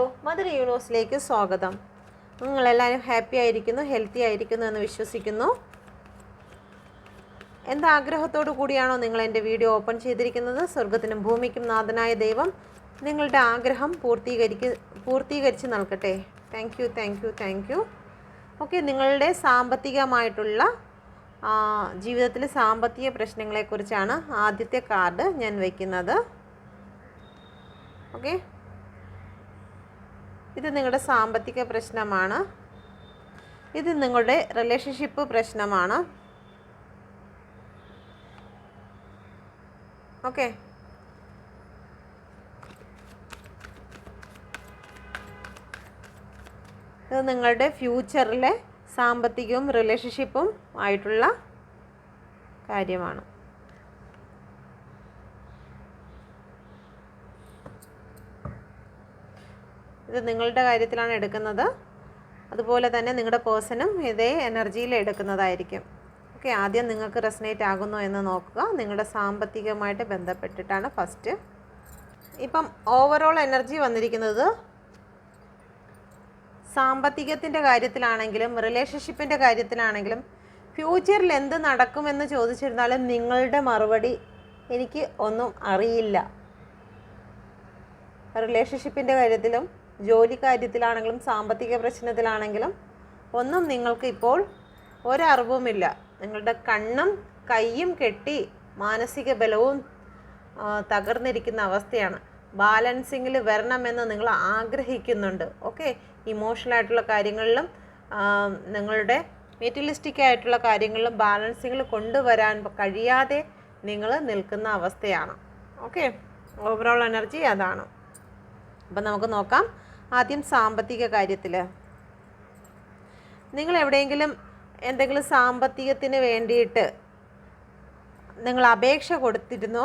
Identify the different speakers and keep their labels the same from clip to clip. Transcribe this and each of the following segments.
Speaker 1: Hello, mother യൂണിവേഴ്സിലേക്ക് സ്വാഗതം. നിങ്ങളെല്ലാവരും happy ആയിരിക്കുന്നു, ഹെൽത്തി ആയിരിക്കുന്നു എന്ന് വിശ്വസിക്കുന്നു. എന്താഗ്രഹത്തോടു കൂടിയാണോ നിങ്ങൾ എൻ്റെ വീഡിയോ ഓപ്പൺ ചെയ്തിരിക്കുന്നത്? സ്വർഗത്തിനും ഭൂമിക്കും നാഥനായ ദൈവം നിങ്ങളുടെ ആഗ്രഹം പൂർത്തീകരിച്ച് നൽകട്ടെ. Thank you. ഓക്കെ, നിങ്ങളുടെ സാമ്പത്തികമായിട്ടുള്ള ജീവിതത്തിലെ സാമ്പത്തിക പ്രശ്നങ്ങളെക്കുറിച്ചാണ് ആദ്യത്തെ കാർഡ് ഞാൻ വയ്ക്കുന്നത്. ഓക്കെ, ഇത് നിങ്ങളുടെ സാമ്പത്തിക പ്രശ്നമാണ്. ഇത് നിങ്ങളുടെ റിലേഷൻഷിപ്പ് പ്രശ്നമാണ്. ഓക്കെ, ഇത് നിങ്ങളുടെ ഫ്യൂച്ചറിലെ സാമ്പത്തികവും റിലേഷൻഷിപ്പും ആയിട്ടുള്ള കാര്യമാണ്. ഇത് നിങ്ങളുടെ കാര്യത്തിലാണ് എടുക്കുന്നത്. അതുപോലെ തന്നെ നിങ്ങളുടെ പേഴ്സണും ഇതേ എനർജിയിൽ എടുക്കുന്നതായിരിക്കും. ഓക്കെ, ആദ്യം നിങ്ങൾക്ക് റെസനേറ്റ് ആകുന്നോ എന്ന് നോക്കുക. നിങ്ങളുടെ സാമ്പത്തികമായിട്ട് ബന്ധപ്പെട്ടിട്ടാണ് ഫസ്റ്റ്. ഇപ്പം ഓവറോൾ എനർജി വന്നിരിക്കുന്നത് സാമ്പത്തികത്തിൻ്റെ കാര്യത്തിലാണെങ്കിലും റിലേഷൻഷിപ്പിൻ്റെ കാര്യത്തിലാണെങ്കിലും ഫ്യൂച്ചറിൽ എന്ത് നടക്കുമെന്ന് ചോദിച്ചിരുന്നാലും നിങ്ങളുടെ മറുപടി എനിക്ക് ഒന്നും അറിയില്ല. റിലേഷൻഷിപ്പിൻ്റെ കാര്യത്തിലും ജോലി കാര്യത്തിലാണെങ്കിലും സാമ്പത്തിക പ്രശ്നത്തിലാണെങ്കിലും ഒന്നും നിങ്ങൾക്ക് ഇപ്പോൾ ഒരറിവുമില്ല. നിങ്ങളുടെ കണ്ണും കൈയും കെട്ടി മാനസിക ബലവും തകർന്നിരിക്കുന്ന അവസ്ഥയാണ്. ബാലൻസിങ്ങിൽ വരണമെന്ന് നിങ്ങൾ ആഗ്രഹിക്കുന്നുണ്ട്. ഓക്കെ, ഇമോഷണലായിട്ടുള്ള കാര്യങ്ങളിലും നിങ്ങളുടെ മെറ്റീരിയലിസ്റ്റിക് ആയിട്ടുള്ള കാര്യങ്ങളിലും ബാലൻസിങ്ങിൽ കൊണ്ടുവരാൻ കഴിയാതെ നിങ്ങൾ നിൽക്കുന്ന അവസ്ഥയാണ്. ഓക്കെ, ഓവറോൾ എനർജി അതാണ്. അപ്പം നമുക്ക് നോക്കാം. ആദ്യം സാമ്പത്തിക കാര്യത്തിൽ നിങ്ങൾ എന്തെങ്കിലും സാമ്പത്തികത്തിന് വേണ്ടിയിട്ട് നിങ്ങൾ അപേക്ഷ കൊടുത്തിരുന്നോ?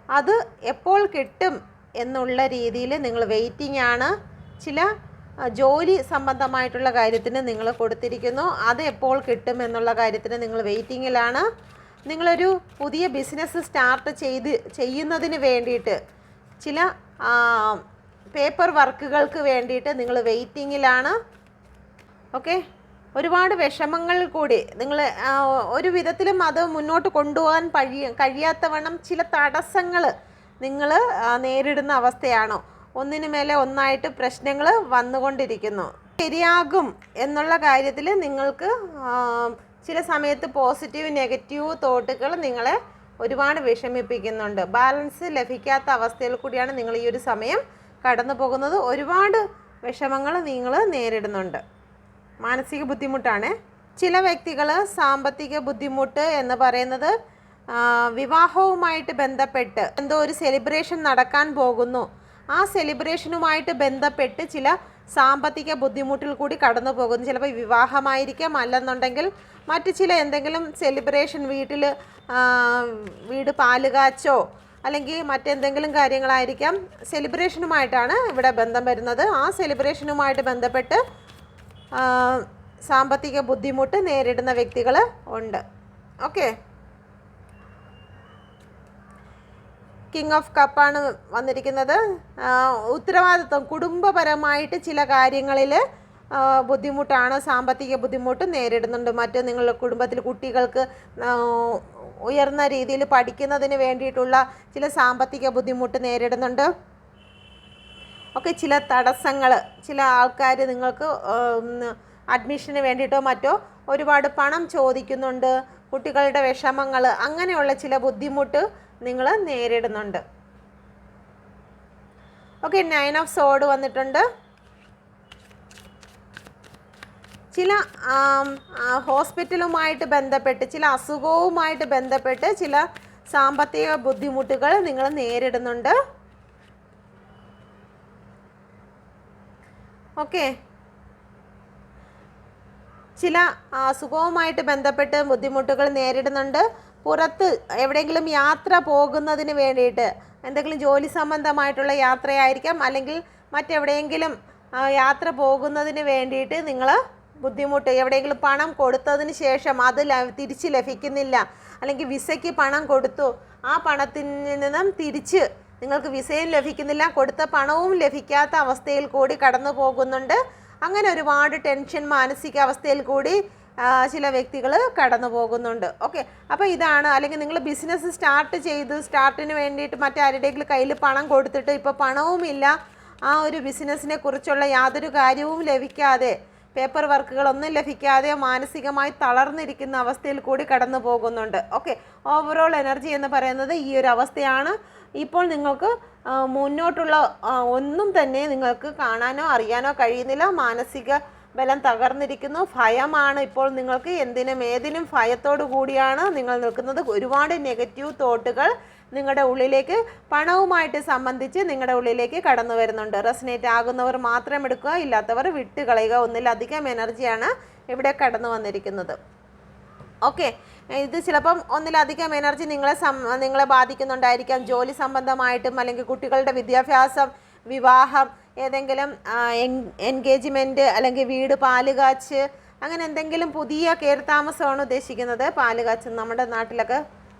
Speaker 1: അത് എപ്പോൾ കിട്ടും എന്നുള്ള രീതിയിൽ നിങ്ങൾ വെയിറ്റിംഗ് ആണ്. ചില ജോലി സംബന്ധമായിട്ടുള്ള കാര്യത്തിന് നിങ്ങൾ കൊടുത്തിരിക്കുന്നു, അത് എപ്പോൾ കിട്ടും എന്നുള്ള കാര്യത്തിന് നിങ്ങൾ വെയിറ്റിങ്ങിലാണ്. നിങ്ങളൊരു പുതിയ ബിസിനസ് സ്റ്റാർട്ട് ചെയ്യുന്നതിന് വേണ്ടിയിട്ട് ചില പേപ്പർ വർക്കുകൾക്ക് വേണ്ടിയിട്ട് നിങ്ങൾ വെയിറ്റിങ്ങിലാണ്. ഓക്കെ, ഒരുപാട് വിഷമങ്ങൾ കൂടി നിങ്ങൾ ഒരു വിധത്തിലും അത് മുന്നോട്ട് കൊണ്ടുപോകാൻ കഴിയാത്തവണ്ണം ചില തടസ്സങ്ങൾ നിങ്ങൾ നേരിടുന്ന അവസ്ഥയാണോ? ഒന്നിനു മേലെ ഒന്നായിട്ട് പ്രശ്നങ്ങൾ വന്നുകൊണ്ടിരിക്കുന്നു. ശരിയാകും എന്നുള്ള കാര്യത്തിൽ നിങ്ങൾക്ക് ചില സമയത്ത് പോസിറ്റീവ് നെഗറ്റീവ് തോട്ടുകൾ നിങ്ങളെ ഒരുപാട് വിഷമിപ്പിക്കുന്നുണ്ട്. ബാലൻസ് ലഭിക്കാത്ത അവസ്ഥയിൽ കൂടിയാണ് നിങ്ങൾ ഈ ഒരു സമയം കടന്നു പോകുന്നത്. ഒരുപാട് വിഷമങ്ങൾ നിങ്ങൾ നേരിടുന്നുണ്ട്. മാനസിക ബുദ്ധിമുട്ടാണ്. ചില വ്യക്തികൾ സാമ്പത്തിക ബുദ്ധിമുട്ട് എന്ന് പറയുന്നത് വിവാഹവുമായിട്ട് ബന്ധപ്പെട്ട് എന്തോ ഒരു സെലിബ്രേഷൻ നടക്കാൻ പോകുന്നു, ആ സെലിബ്രേഷനുമായിട്ട് ബന്ധപ്പെട്ട് ചില സാമ്പത്തിക ബുദ്ധിമുട്ടിൽ കൂടി കടന്നു പോകുന്നു. ചിലപ്പോൾ വിവാഹമായിരിക്കാം, അല്ലെന്നുണ്ടെങ്കിൽ മറ്റു ചില എന്തെങ്കിലും സെലിബ്രേഷൻ, വീട് പാലുകാച്ചോ അല്ലെങ്കിൽ മറ്റെന്തെങ്കിലും കാര്യങ്ങളായിരിക്കാം. സെലിബ്രേഷനുമായിട്ടാണ് ഇവിടെ ബന്ധം വരുന്നത്. ആ സെലിബ്രേഷനുമായിട്ട് ബന്ധപ്പെട്ട് സാമ്പത്തിക ബുദ്ധിമുട്ട് നേരിടുന്ന വ്യക്തികൾ ഉണ്ട്. ഓക്കെ, കിങ് ഓഫ് കപ്പാണ് വന്നിരിക്കുന്നത്. ഉത്തരവാദിത്വം, കുടുംബപരമായിട്ട് ചില കാര്യങ്ങളിൽ ബുദ്ധിമുട്ടാണ്, സാമ്പത്തിക ബുദ്ധിമുട്ട് നേരിടുന്നുണ്ട്. മറ്റ് നിങ്ങളുടെ കുടുംബത്തിൽ കുട്ടികൾക്ക് ഉയർന്ന രീതിയിൽ പഠിക്കുന്നതിന് വേണ്ടിയിട്ടുള്ള ചില സാമ്പത്തിക ബുദ്ധിമുട്ട് നേരിടുന്നുണ്ട്. ഒക്കെ ചില തടസ്സങ്ങൾ, ചില ആൾക്കാർ നിങ്ങൾക്ക് അഡ്മിഷന് വേണ്ടിയിട്ടോ മറ്റോ ഒരുപാട് പണം ചോദിക്കുന്നുണ്ട്. കുട്ടികളുടെ വിഷമങ്ങൾ, അങ്ങനെയുള്ള ചില ബുദ്ധിമുട്ട് നിങ്ങൾ നേരിടുന്നുണ്ട്. ഓക്കെ, 9 ഓഫ് സോഡ് വന്നിട്ടുണ്ട്. ചില ഹോസ്പിറ്റലുമായിട്ട് ബന്ധപ്പെട്ട്, ചില അസുഖവുമായിട്ട് ബന്ധപ്പെട്ട് ചില സാമ്പത്തിക ബുദ്ധിമുട്ടുകൾ നിങ്ങൾ നേരിടുന്നുണ്ട്. ഓക്കെ, ചില അസുഖവുമായിട്ട് ബന്ധപ്പെട്ട് ബുദ്ധിമുട്ടുകൾ നേരിടുന്നുണ്ട്. പുറത്ത് എവിടെയെങ്കിലും യാത്ര പോകുന്നതിന് വേണ്ടിയിട്ട്, എന്തെങ്കിലും ജോലി സംബന്ധമായിട്ടുള്ള യാത്രയായിരിക്കാം, അല്ലെങ്കിൽ മറ്റെവിടെയെങ്കിലും യാത്ര പോകുന്നതിന് വേണ്ടിയിട്ട് നിങ്ങൾ ബുദ്ധിമുട്ട്, എവിടെയെങ്കിലും പണം കൊടുത്തതിന് ശേഷം അത് തിരിച്ച് ലഭിക്കുന്നില്ല, അല്ലെങ്കിൽ വിസയ്ക്ക് പണം കൊടുത്തു, ആ പണത്തിൽ നിന്നും തിരിച്ച് നിങ്ങൾക്ക് വിസയും ലഭിക്കുന്നില്ല, കൊടുത്ത പണവും ലഭിക്കാത്ത അവസ്ഥയിൽ കൂടി കടന്നു പോകുന്നുണ്ട്. അങ്ങനെ ഒരുപാട് ടെൻഷൻ, മാനസികാവസ്ഥയിൽ കൂടി ചില വ്യക്തികൾ കടന്നു പോകുന്നുണ്ട്. ഓക്കെ, അപ്പോൾ ഇതാണ്. അല്ലെങ്കിൽ നിങ്ങൾ ബിസിനസ് സ്റ്റാർട്ടിന് വേണ്ടിയിട്ട് മറ്റാരുടെയെങ്കിലും കയ്യിൽ പണം കൊടുത്തിട്ട് ഇപ്പോൾ പണവുമില്ല, ആ ഒരു ബിസിനസ്സിനെ കുറിച്ചുള്ള യാതൊരു കാര്യവും ലഭിക്കാതെ, പേപ്പർ വർക്കുകളൊന്നും ലഭിക്കാതെ മാനസികമായി തളർന്നിരിക്കുന്ന അവസ്ഥയിൽ കൂടി കടന്നു പോകുന്നുണ്ട്. ഓക്കെ, ഓവറോൾ എനർജി എന്ന് പറയുന്നത് ഈ ഒരു അവസ്ഥയാണ്. ഇപ്പോൾ നിങ്ങൾക്ക് മുന്നോട്ടുള്ള ഒന്നും തന്നെ നിങ്ങൾക്ക് കാണാനോ അറിയാനോ കഴിയുന്നില്ല. മാനസിക ബലം തകർന്നിരിക്കുന്നു. ഭയമാണ് ഇപ്പോൾ നിങ്ങൾക്ക്. എന്തിനും ഏതിനും ഭയത്തോടു കൂടിയാണ് നിങ്ങൾ നിൽക്കുന്നത്. ഒരുപാട് നെഗറ്റീവ് തോട്ടുകൾ നിങ്ങളുടെ ഉള്ളിലേക്ക് പണവുമായിട്ട് സംബന്ധിച്ച് നിങ്ങളുടെ ഉള്ളിലേക്ക് കടന്നു വരുന്നുണ്ട്. റെസനേറ്റ് ആകുന്നവർ മാത്രം എടുക്കുക, ഇല്ലാത്തവർ വിട്ട് കളയുക. ഒന്നിലധികം എനർജിയാണ് ഇവിടെ കടന്നു വന്നിരിക്കുന്നത്. ഓക്കെ, ഇത് ചിലപ്പം ഒന്നിലധികം എനർജി നിങ്ങളെ ബാധിക്കുന്നുണ്ടായിരിക്കാം. ജോലി സംബന്ധമായിട്ടും, അല്ലെങ്കിൽ കുട്ടികളുടെ വിദ്യാഭ്യാസം, വിവാഹം, ഏതെങ്കിലും എൻഗേജ്മെൻറ്റ്, അല്ലെങ്കിൽ വീട് പാലുകാച്ച്, അങ്ങനെ എന്തെങ്കിലും പുതിയ കയറിത്താമസമാണ് ഉദ്ദേശിക്കുന്നത്. പാലുകാച്ച് നമ്മുടെ നാട്ടിലൊക്കെ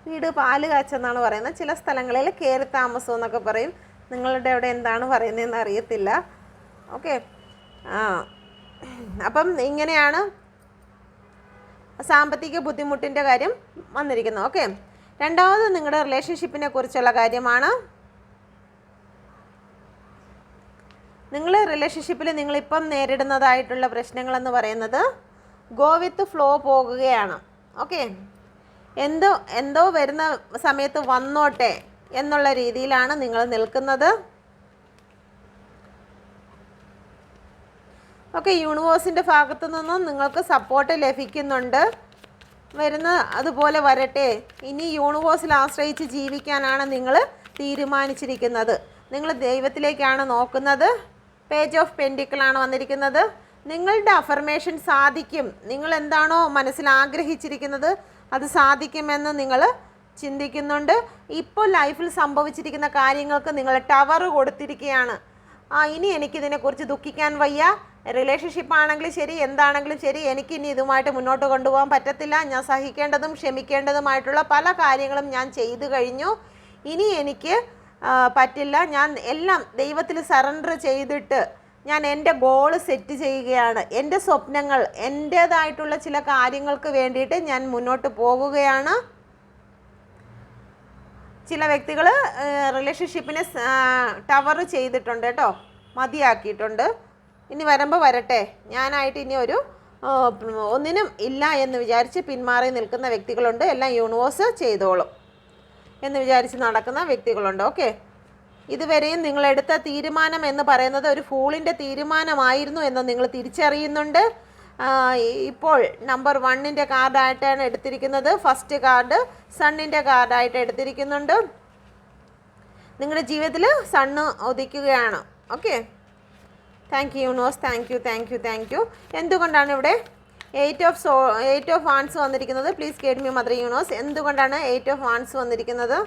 Speaker 1: വീട് പാലുകാച്ചെന്നാണ് പറയുന്നത്. ചില സ്ഥലങ്ങളിൽ കയറിത്താമസം എന്നൊക്കെ പറയും. നിങ്ങളുടെ അവിടെ എന്താണ് പറയുന്നതെന്ന് അറിയത്തില്ല. ഓക്കെ, അപ്പം ഇങ്ങനെയാണ് സാമ്പത്തിക ബുദ്ധിമുട്ടിൻ്റെ കാര്യം വന്നിരിക്കുന്നത്. ഓക്കെ, രണ്ടാമത് നിങ്ങളുടെ റിലേഷൻഷിപ്പിനെ കുറിച്ചുള്ള കാര്യമാണ്. നിങ്ങൾ റിലേഷൻഷിപ്പിൽ നിങ്ങളിപ്പം നേരിടുന്നതായിട്ടുള്ള പ്രശ്നങ്ങളെന്ന് പറയുന്നത് ഗോ വിത്ത് ഫ്ലോ പോകുകയാണ്. ഓക്കെ, എന്തോ വരുന്ന സമയത്ത് വന്നോട്ടെ എന്നുള്ള രീതിയിലാണ് നിങ്ങൾ നിൽക്കുന്നത്. ഓക്കെ, യൂണിവേഴ്സിൻ്റെ ഭാഗത്തു നിന്നും നിങ്ങൾക്ക് സപ്പോർട്ട് ലഭിക്കുന്നുണ്ട്. വരുന്ന അതുപോലെ വരട്ടെ. ഇനി യൂണിവേഴ്സിൽ ആശ്രയിച്ച് ജീവിക്കാനാണ് നിങ്ങൾ തീരുമാനിച്ചിരിക്കുന്നത്. നിങ്ങൾ ദൈവത്തിലേക്കാണ് നോക്കുന്നത്. പേജ് ഓഫ് പെൻഡിക്കിളാണ് വന്നിരിക്കുന്നത്. നിങ്ങളുടെ അഫർമേഷൻ സാധിക്കും. നിങ്ങൾ എന്താണോ മനസ്സിൽ ആഗ്രഹിച്ചിരിക്കുന്നത് അത് സാധിക്കുമെന്ന് നിങ്ങൾ ചിന്തിക്കുന്നുണ്ട്. ഇപ്പോൾ ലൈഫിൽ സംഭവിച്ചിരിക്കുന്ന കാര്യങ്ങൾക്ക് നിങ്ങൾ ടവർ കൊടുത്തിരിക്കുകയാണ്. ഇനി എനിക്കിതിനെക്കുറിച്ച് ദുഃഖിക്കാൻ വയ്യ. റിലേഷൻഷിപ്പ് ആണെങ്കിലും ശരി, എന്താണെങ്കിലും ശരി, എനിക്കിനി ഇതുമായിട്ട് മുന്നോട്ട് കൊണ്ടുപോകാൻ പറ്റത്തില്ല. ഞാൻ സഹിക്കേണ്ടതും ക്ഷമിക്കേണ്ടതുമായിട്ടുള്ള പല കാര്യങ്ങളും ഞാൻ ചെയ്തു കഴിഞ്ഞു. ഇനി എനിക്ക് പറ്റില്ല. ഞാൻ എല്ലാം ദൈവത്തിൽ സറണ്ടർ ചെയ്തിട്ട് ഞാൻ എൻ്റെ ഗോള് സെറ്റ് ചെയ്യുകയാണ്. എൻ്റെ സ്വപ്നങ്ങൾ, എൻ്റേതായിട്ടുള്ള ചില കാര്യങ്ങൾക്ക് വേണ്ടിയിട്ട് ഞാൻ മുന്നോട്ട് പോകുകയാണ്. ചില വ്യക്തികൾ റിലേഷൻഷിപ്പിനെ ടവർ ചെയ്തിട്ടുണ്ട് കേട്ടോ, മതിയാക്കിയിട്ടുണ്ട്. ഇനി വരുമ്പോൾ വരട്ടെ, ഞാനായിട്ട് ഇനി ഒന്നിനും ഇല്ല എന്ന് വിചാരിച്ച് പിന്മാറി നിൽക്കുന്ന വ്യക്തികളുണ്ട്. എല്ലാം യൂണിവേഴ്സ് ചെയ്തോളും എന്ന് വിചാരിച്ച് നടക്കുന്ന വ്യക്തികളുണ്ട്. ഓക്കെ, ഇതുവരെയും നിങ്ങളെടുത്ത തീരുമാനം എന്ന് പറയുന്നത് ഒരു ഫൂളിൻ്റെ തീരുമാനമായിരുന്നു എന്ന് നിങ്ങൾ തിരിച്ചറിയുന്നുണ്ട്. ഇപ്പോൾ നമ്പർ 1ൻ്റെ കാർഡായിട്ടാണ് എടുത്തിരിക്കുന്നത്. ഫസ്റ്റ് കാർഡ് സണ്ണിൻ്റെ കാർഡായിട്ട് എടുത്തിരിക്കുന്നുണ്ട്. നിങ്ങളുടെ ജീവിതത്തിൽ സണ്ണ് ഉദിക്കുകയാണ്. Okay, thank you universe, thank you. എന്തുകൊണ്ടാണ് ഇവിടെ 8 ഓഫ് വാൻസ് വന്നിരിക്കുന്നത്? Please guide me mother universe. എന്തുകൊണ്ടാണ് 8 ഓഫ് വാൻസ് വന്നിരിക്കുന്നത്?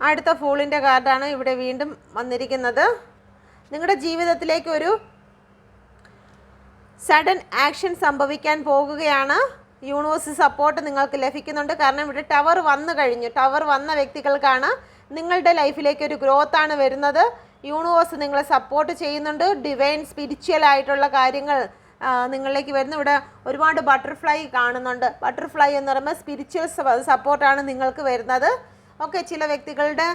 Speaker 1: അടുത്ത ഫൂളിൻ്റെ കാർഡാണ് ഇവിടെ വീണ്ടും വന്നിരിക്കുന്നത്. നിങ്ങളുടെ ജീവിതത്തിലേക്ക് ഒരു സഡൻ ആക്ഷൻ സംഭവിക്കാൻ പോകുകയാണ്. യൂണിവേഴ്സ് സപ്പോർട്ട് നിങ്ങൾക്ക് ലഭിക്കുന്നുണ്ട്. കാരണം ഇവിടെ ടവർ വന്നു കഴിഞ്ഞു. ടവർ വന്ന വ്യക്തികൾക്കാണ് നിങ്ങളുടെ ലൈഫിലേക്ക് ഒരു ഗ്രോത്താണ് വരുന്നത്. യൂണിവേഴ്സ് നിങ്ങളെ സപ്പോർട്ട് ചെയ്യുന്നുണ്ട്. ഡിവൈൻ സ്പിരിച്വൽ ആയിട്ടുള്ള കാര്യങ്ങൾ നിങ്ങളിലേക്ക് വരുന്നു. ഇവിടെ ഒരുപാട് ബട്ടർഫ്ലൈ കാണുന്നുണ്ട്. ബട്ടർഫ്ലൈ എന്ന് പറയുമ്പോൾ സ്പിരിച്വൽ സപ്പോർട്ടാണ് നിങ്ങൾക്ക് വരുന്നത്. ഓക്കെ, ചില വ്യക്തികളുടെ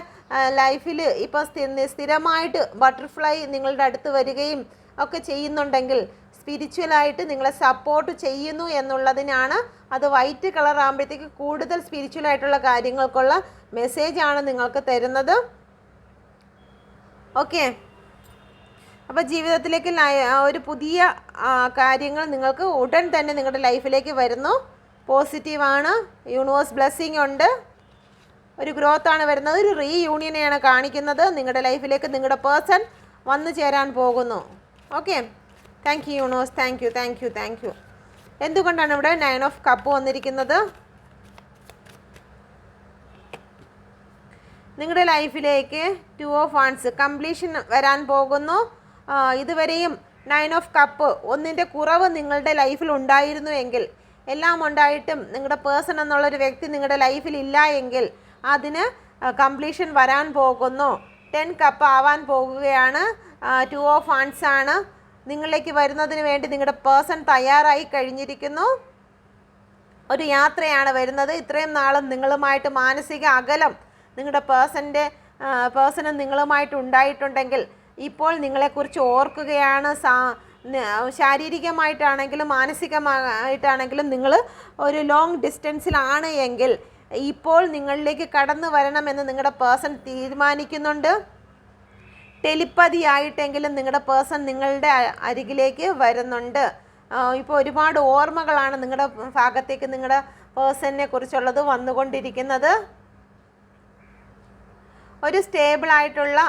Speaker 1: ലൈഫിൽ ഇപ്പോൾ സ്ഥിരമായിട്ട് ബട്ടർഫ്ലൈ നിങ്ങളുടെ അടുത്ത് വരികയും ഒക്കെ ചെയ്യുന്നുണ്ടെങ്കിൽ സ്പിരിച്വലായിട്ട് നിങ്ങളെ സപ്പോർട്ട് ചെയ്യുന്നു എന്നുള്ളതിനാണ്. അത് വൈറ്റ് കളർ ആകുമ്പോഴത്തേക്ക് കൂടുതൽ സ്പിരിച്വലായിട്ടുള്ള കാര്യങ്ങൾക്കുള്ള മെസ്സേജാണ് നിങ്ങൾക്ക് തരുന്നത്. ഓക്കെ, അപ്പോൾ ജീവിതത്തിലേക്ക് ഒരു പുതിയ കാര്യങ്ങൾ നിങ്ങൾക്ക് ഉടൻ തന്നെ നിങ്ങളുടെ ലൈഫിലേക്ക് വരുന്നു. പോസിറ്റീവാണ്. യൂണിവേഴ്സ് ബ്ലെസ്സിങ് ഉണ്ട്. ഒരു ഗ്രോത്താണ് വരുന്നത്. ഒരു റീയൂണിയനെയാണ് കാണിക്കുന്നത്. നിങ്ങളുടെ ലൈഫിലേക്ക് നിങ്ങളുടെ പേഴ്സൺ വന്നു ചേരാൻ പോകുന്നു. Okay, thank you universe, thank you. എന്തുകൊണ്ടാണ് ഇവിടെ 9 ഓഫ് കപ്പ് വന്നിരിക്കുന്നത്? നിങ്ങളുടെ ലൈഫിലേക്ക് 2 ഓഫ് വാൻസ് കംപ്ലീഷൻ വരാൻ പോകുന്നു. ഇതുവരെയും 9 ഓഫ് കപ്പ് ഒന്നിൻ്റെ കുറവ് നിങ്ങളുടെ ലൈഫിൽ ഉണ്ടായിരുന്നു എങ്കിൽ, എല്ലാം ഉണ്ടായിട്ടും നിങ്ങളുടെ പേഴ്സൺ എന്നുള്ളൊരു വ്യക്തി നിങ്ങളുടെ ലൈഫിൽ ഇല്ല എങ്കിൽ അതിന് കംപ്ലീഷൻ വരാൻ പോകുന്നു. 10 കപ്പ് ആവാൻ പോകുകയാണ്. 2 ഓഫ് വാൻഡ്സ് ആണ് നിങ്ങളിലേക്ക് വരുന്നതിന് വേണ്ടി നിങ്ങളുടെ പേഴ്സൺ തയ്യാറായി കഴിഞ്ഞിരിക്കുന്നു. ഒരു യാത്രയാണ് വരുന്നത്. ഇത്രയും നാളും നിങ്ങളുമായിട്ട് മാനസിക അകലം നിങ്ങളുടെ പേഴ്സണ് നിങ്ങളുമായിട്ട് ഉണ്ടായിട്ടുണ്ടെങ്കിൽ ഇപ്പോൾ നിങ്ങളെക്കുറിച്ച് ഓർക്കുകയാണ്. ശാരീരികമായിട്ടാണെങ്കിലും മാനസികമായിട്ടാണെങ്കിലും നിങ്ങൾ ഒരു ലോങ് ഡിസ്റ്റൻസിലാണ് എങ്കിൽ ഇപ്പോൾ നിങ്ങളിലേക്ക് കടന്നു വരണമെന്ന് നിങ്ങളുടെ പേഴ്സൺ തീരുമാനിക്കുന്നുണ്ട്. ടെലിപ്പതി ആയിട്ടെങ്കിലും നിങ്ങളുടെ പേഴ്സൺ നിങ്ങളുടെ അരികിലേക്ക് വരുന്നുണ്ട്. ഇപ്പോൾ ഒരുപാട് ഓർമ്മകളാണ് നിങ്ങളുടെ ഭാഗത്തേക്ക് നിങ്ങളുടെ പേഴ്സണിനെ കുറിച്ചുള്ളത് വന്നുകൊണ്ടിരിക്കുന്നത്. ഒരു സ്റ്റേബിളായിട്ടുള്ള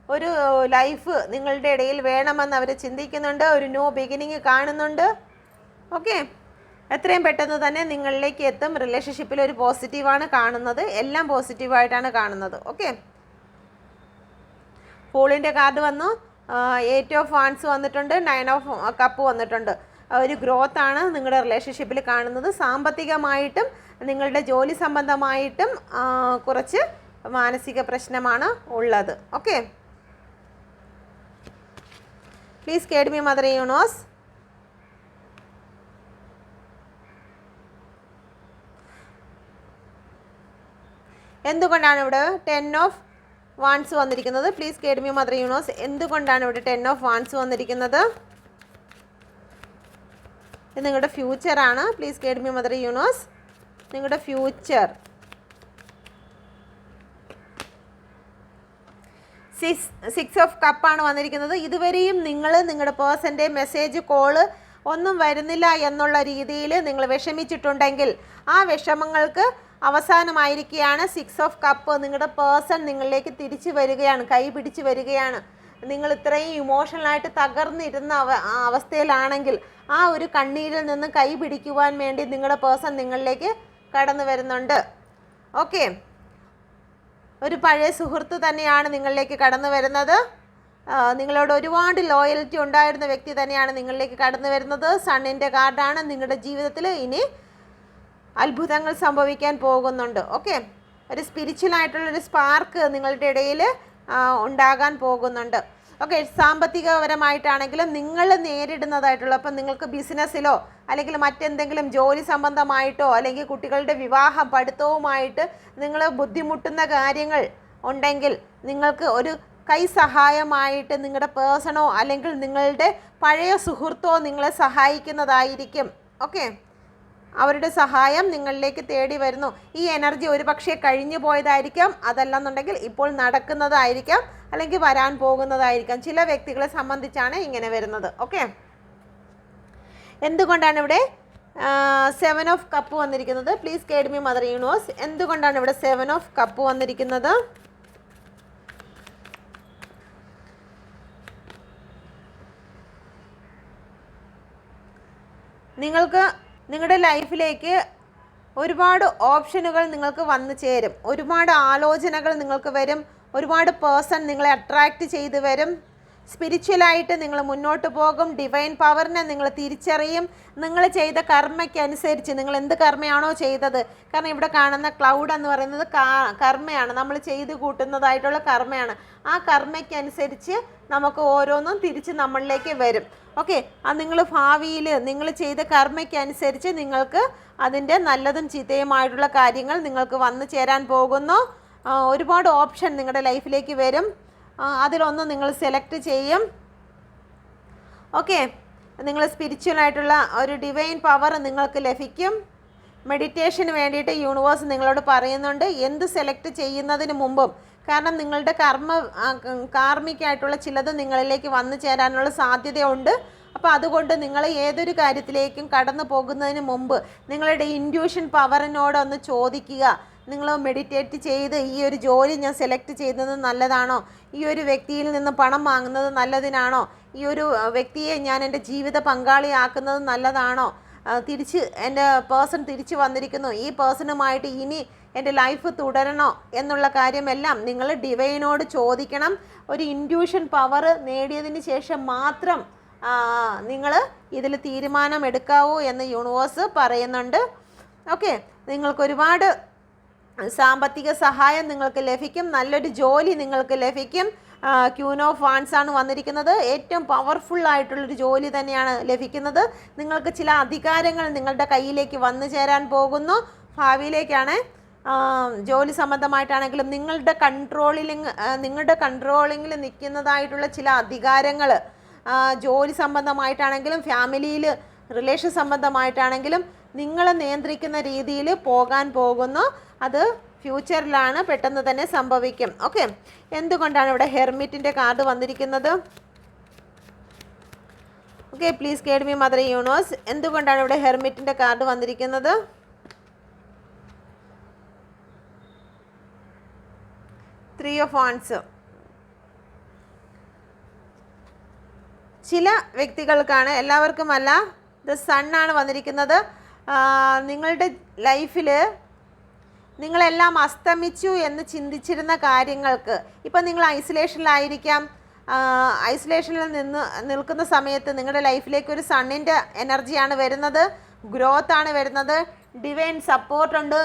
Speaker 1: ഒരു ലൈഫ് നിങ്ങളുടെ ഇടയിൽ വേണമെന്ന് അവർ ചിന്തിക്കുന്നുണ്ട്. ഒരു ന്യൂ ബിഗിനിങ് കാണുന്നുണ്ട്. ഓക്കെ, എത്രയും പെട്ടെന്ന് തന്നെ നിങ്ങളിലേക്ക് എത്തും. റിലേഷൻഷിപ്പിൽ ഒരു പോസിറ്റീവാണ് കാണുന്നത്. എല്ലാം പോസിറ്റീവായിട്ടാണ് കാണുന്നത്. ഓക്കെ, ഫൂളിൻ്റെ കാർഡ് വന്നു. 8 ഓഫ് വാൻഡ്സ് വന്നിട്ടുണ്ട്. 9 ഓഫ് കപ്പ് വന്നിട്ടുണ്ട്. ഒരു ഗ്രോത്ത് ആണ് നിങ്ങളുടെ റിലേഷൻഷിപ്പിൽ കാണുന്നത്. സാമ്പത്തികമായിട്ടും നിങ്ങളുടെ ജോലി സംബന്ധമായിട്ടും കുറച്ച് മാനസിക പ്രശ്നമാണ് ഉള്ളത്. Okay, please guide me mother universe. എന്തുകൊണ്ടാണ് ഇവിടെ 10 ഓഫ് വാൻഡ്സ് വന്നിരിക്കുന്നത്? Please guide me mother universe. എന്തുകൊണ്ടാണ് ഇവിടെ 10 ഓഫ് വാൻഡ്സ് വന്നിരിക്കുന്നത്? ഇത് നിങ്ങളുടെ ഫ്യൂച്ചറാണ്. Please guide me mother universe. നിങ്ങളുടെ ഫ്യൂച്ചർ. 6 ഓഫ് കപ്പാണ് വന്നിരിക്കുന്നത്. ഇതുവരെയും നിങ്ങളുടെ പേഴ്സൻ്റെ മെസ്സേജ് കോള് ഒന്നും വരുന്നില്ല എന്നുള്ള രീതിയിൽ നിങ്ങൾ വിഷമിച്ചിട്ടുണ്ടെങ്കിൽ ആ വിഷമങ്ങൾക്ക് അവസാനമായിരിക്കുകയാണ്. 6 ഓഫ് കപ്പ്. നിങ്ങളുടെ പേഴ്സൺ നിങ്ങളിലേക്ക് തിരിച്ചു വരികയാണ്, കൈ പിടിച്ച് വരികയാണ്. നിങ്ങൾ ഇത്രയും ഇമോഷണലായിട്ട് തകർന്നിരുന്ന അവസ്ഥയിലാണെങ്കിൽ ആ ഒരു കണ്ണീരിൽ നിന്ന് കൈ പിടിക്കുവാൻ വേണ്ടി നിങ്ങളുടെ പേഴ്സൺ നിങ്ങളിലേക്ക് കടന്നു വരുന്നുണ്ട്. ഓക്കെ, ഒരു പഴയ സുഹൃത്ത് തന്നെയാണ് നിങ്ങളിലേക്ക് കടന്നു വരുന്നത്. നിങ്ങളോട് ഒരുപാട് ലോയൽറ്റി ഉണ്ടായിരുന്ന വ്യക്തി തന്നെയാണ് നിങ്ങളിലേക്ക് കടന്നു വരുന്നത്. സണ്ണിൻ്റെ കാർഡാണ്. നിങ്ങളുടെ ജീവിതത്തിൽ ഇനി അത്ഭുതങ്ങൾ സംഭവിക്കാൻ പോകുന്നുണ്ട്. ഓക്കെ, ഒരു സ്പിരിച്വലായിട്ടുള്ളൊരു സ്പാർക്ക് നിങ്ങളുടെ ഇടയിൽ ഉണ്ടാകാൻ പോകുന്നുണ്ട്. ഓക്കെ, സാമ്പത്തികപരമായിട്ടാണെങ്കിലും നിങ്ങൾ നേരിടുന്നതായിട്ടുള്ള, അപ്പം നിങ്ങൾക്ക് ബിസിനസ്സിലോ അല്ലെങ്കിൽ മറ്റെന്തെങ്കിലും ജോലി സംബന്ധമായിട്ടോ അല്ലെങ്കിൽ കുട്ടികളുടെ വിവാഹം പഠിത്തവുമായിട്ട് നിങ്ങൾ ബുദ്ധിമുട്ടുന്ന കാര്യങ്ങൾ ഉണ്ടെങ്കിൽ നിങ്ങൾക്ക് ഒരു കൈ സഹായമായിട്ട് നിങ്ങളുടെ പേഴ്സണോ അല്ലെങ്കിൽ നിങ്ങളുടെ പഴയ സുഹൃത്തോ നിങ്ങളെ സഹായിക്കുന്നതായിരിക്കും. ഓക്കെ, അവരുടെ സഹായം നിങ്ങളിലേക്ക് തേടി വരുന്നു. ഈ എനർജി ഒരു പക്ഷേ കഴിഞ്ഞു പോയതായിരിക്കാം, അതല്ലെന്നുണ്ടെങ്കിൽ ഇപ്പോൾ നടക്കുന്നതായിരിക്കാം, അല്ലെങ്കിൽ വരാൻ പോകുന്നതായിരിക്കാം. ചില വ്യക്തികളെ സംബന്ധിച്ചാണ് ഇങ്ങനെ വരുന്നത്. ഓക്കെ, എന്തുകൊണ്ടാണ് ഇവിടെ 7 ഓഫ് കപ്പ് വന്നിരിക്കുന്നത്? Please guide me mother universe. എന്തുകൊണ്ടാണ് ഇവിടെ 7 ഓഫ് കപ്പ് വന്നിരിക്കുന്നത്? നിങ്ങൾക്ക് നിങ്ങളുടെ ലൈഫിലേക്ക് ഒരുപാട് ഓപ്ഷനുകൾ നിങ്ങൾക്ക് വന്നു ചേരും. ഒരുപാട് ആലോചനകൾ നിങ്ങൾക്ക് വരും. ഒരുപാട് പേഴ്സൺ നിങ്ങളെ അട്രാക്റ്റ് ചെയ്ത് വരും. സ്പിരിച്വലായിട്ട് നിങ്ങൾ മുന്നോട്ട് പോകും. ഡിവൈൻ പവറിനെ നിങ്ങൾ തിരിച്ചറിയും. നിങ്ങൾ ചെയ്ത കർമ്മയ്ക്കനുസരിച്ച്, നിങ്ങൾ എന്ത് കർമ്മയാണോ ചെയ്തത്, കാരണം ഇവിടെ കാണുന്ന ക്ലൗഡ് എന്ന് പറയുന്നത് കർമ്മയാണ്, നമ്മൾ ചെയ്ത് കൂട്ടുന്നതായിട്ടുള്ള കർമ്മയാണ്. ആ കർമ്മയ്ക്കനുസരിച്ച് നമുക്ക് ഓരോന്നും തിരിച്ച് നമ്മളിലേക്ക് വരും. ഓക്കെ, അത് നിങ്ങൾ ഭാവിയിൽ നിങ്ങൾ ചെയ്ത കർമ്മയ്ക്കനുസരിച്ച് നിങ്ങൾക്ക് അതിൻ്റെ നല്ലതും ചീത്തയുമായിട്ടുള്ള കാര്യങ്ങൾ നിങ്ങൾക്ക് വന്നു ചേരാൻ പോകുന്നു. ഒരുപാട് ഓപ്ഷൻ നിങ്ങളുടെ ലൈഫിലേക്ക് വരും. അതിലൊന്ന് നിങ്ങൾ സെലക്ട് ചെയ്യും. ഓക്കെ, നിങ്ങൾ സ്പിരിച്വലായിട്ടുള്ള ഒരു ഡിവൈൻ പവർ നിങ്ങൾക്ക് ലഭിക്കും. മെഡിറ്റേഷന് വേണ്ടിയിട്ട് യൂണിവേഴ്സ് നിങ്ങളോട് പറയുന്നുണ്ട് എന്ത് സെലക്ട് ചെയ്യുന്നതിന് മുമ്പും. കാരണം നിങ്ങളുടെ കാർമ്മികമായിട്ടുള്ള ചിലത് നിങ്ങളിലേക്ക് വന്നു ചേരാനുള്ള സാധ്യതയുണ്ട്. അപ്പോൾ അതുകൊണ്ട് നിങ്ങൾ ഏതൊരു കാര്യത്തിലേക്കും കടന്നു പോകുന്നതിന് മുമ്പ് നിങ്ങളുടെ ഇൻറ്റ്യൂഷൻ പവറിനോടൊന്ന് ചോദിക്കുക. നിങ്ങൾ മെഡിറ്റേറ്റ് ചെയ്ത് ഈ ഒരു ജോലി ഞാൻ സെലക്ട് ചെയ്യുന്നത് നല്ലതാണോ, ഈ ഒരു വ്യക്തിയിൽ നിന്ന് പണം വാങ്ങുന്നത് നല്ലതിനാണോ, ഈ ഒരു വ്യക്തിയെ ഞാൻ എൻ്റെ ജീവിത പങ്കാളിയാക്കുന്നത് നല്ലതാണോ, എൻ്റെ പേഴ്സൺ തിരിച്ചു വന്നിരിക്കുന്നു, ഈ പേഴ്സണുമായിട്ട് ഇനി എൻ്റെ ലൈഫ് തുടരണോ എന്നുള്ള കാര്യമെല്ലാം നിങ്ങൾ ഡിവൈനോട് ചോദിക്കണം. ഒരു ഇൻറ്റ്യൂഷൻ പവർ നേടിയതിന് ശേഷം മാത്രം നിങ്ങൾ ഇതിൽ തീരുമാനം എടുക്കാവൂ എന്ന് യൂണിവേഴ്സ് പറയുന്നുണ്ട്. ഓക്കെ, നിങ്ങൾക്ക് ഒരുപാട് സാമ്പത്തിക സഹായം നിങ്ങൾക്ക് ലഭിക്കും, നല്ലൊരു ജോലി നിങ്ങൾക്ക് ലഭിക്കും. ക്യൂൻ ഓഫ് വാൻസ് ആണ് വന്നിരിക്കുന്നത്. ഏറ്റവും പവർഫുൾ ആയിട്ടുള്ളൊരു ജോലി തന്നെയാണ് ലഭിക്കുന്നത്. നിങ്ങൾക്ക് ചില അധികാരങ്ങൾ നിങ്ങളുടെ കയ്യിലേക്ക് വന്നു ചേരാൻ പോകുന്നു. ഭാവിയിലേക്കാണ്. ജോലി സംബന്ധമായിട്ടാണെങ്കിലും നിങ്ങളുടെ കൺട്രോളിങ്ങിൽ നിൽക്കുന്നതായിട്ടുള്ള ചില അധികാരങ്ങൾ, ജോലി സംബന്ധമായിട്ടാണെങ്കിലും ഫാമിലിയിൽ റിലേഷൻ സംബന്ധമായിട്ടാണെങ്കിലും നിങ്ങളെ നിയന്ത്രിക്കുന്ന രീതിയിൽ പോകാൻ പോകുന്നു. അത് ഫ്യൂച്ചറിലാണ്, പെട്ടെന്ന് തന്നെ സംഭവിക്കും. ഓക്കെ, എന്തുകൊണ്ടാണ് ഇവിടെ ഹെർമിറ്റിൻ്റെ കാർഡ് വന്നിരിക്കുന്നത്? Okay, please guide me mother universe. എന്തുകൊണ്ടാണ് ഇവിടെ ഹെർമിറ്റിൻ്റെ കാർഡ് വന്നിരിക്കുന്നത്? Three of wands. ചില വ്യക്തികൾക്കാണ്, എല്ലാവർക്കുമല്ല. ദ സൺ ആണ് വന്നിരിക്കുന്നത്. നിങ്ങളുടെ ലൈഫിൽ നിങ്ങളെല്ലാം അസ്തമിച്ചു എന്ന് ചിന്തിച്ചിരുന്ന കാര്യങ്ങൾക്ക് ഇപ്പം നിങ്ങൾ ഐസൊലേഷനിലായിരിക്കാം. ഐസൊലേഷനിൽ നിൽക്കുന്ന സമയത്ത് നിങ്ങളുടെ ലൈഫിലേക്ക് ഒരു സണ്ണിൻ്റെ എനർജിയാണ് വരുന്നത്, ഗ്രോത്ത് ആണ് വരുന്നത്, ഡിവൈൻ സപ്പോർട്ടുണ്ട്,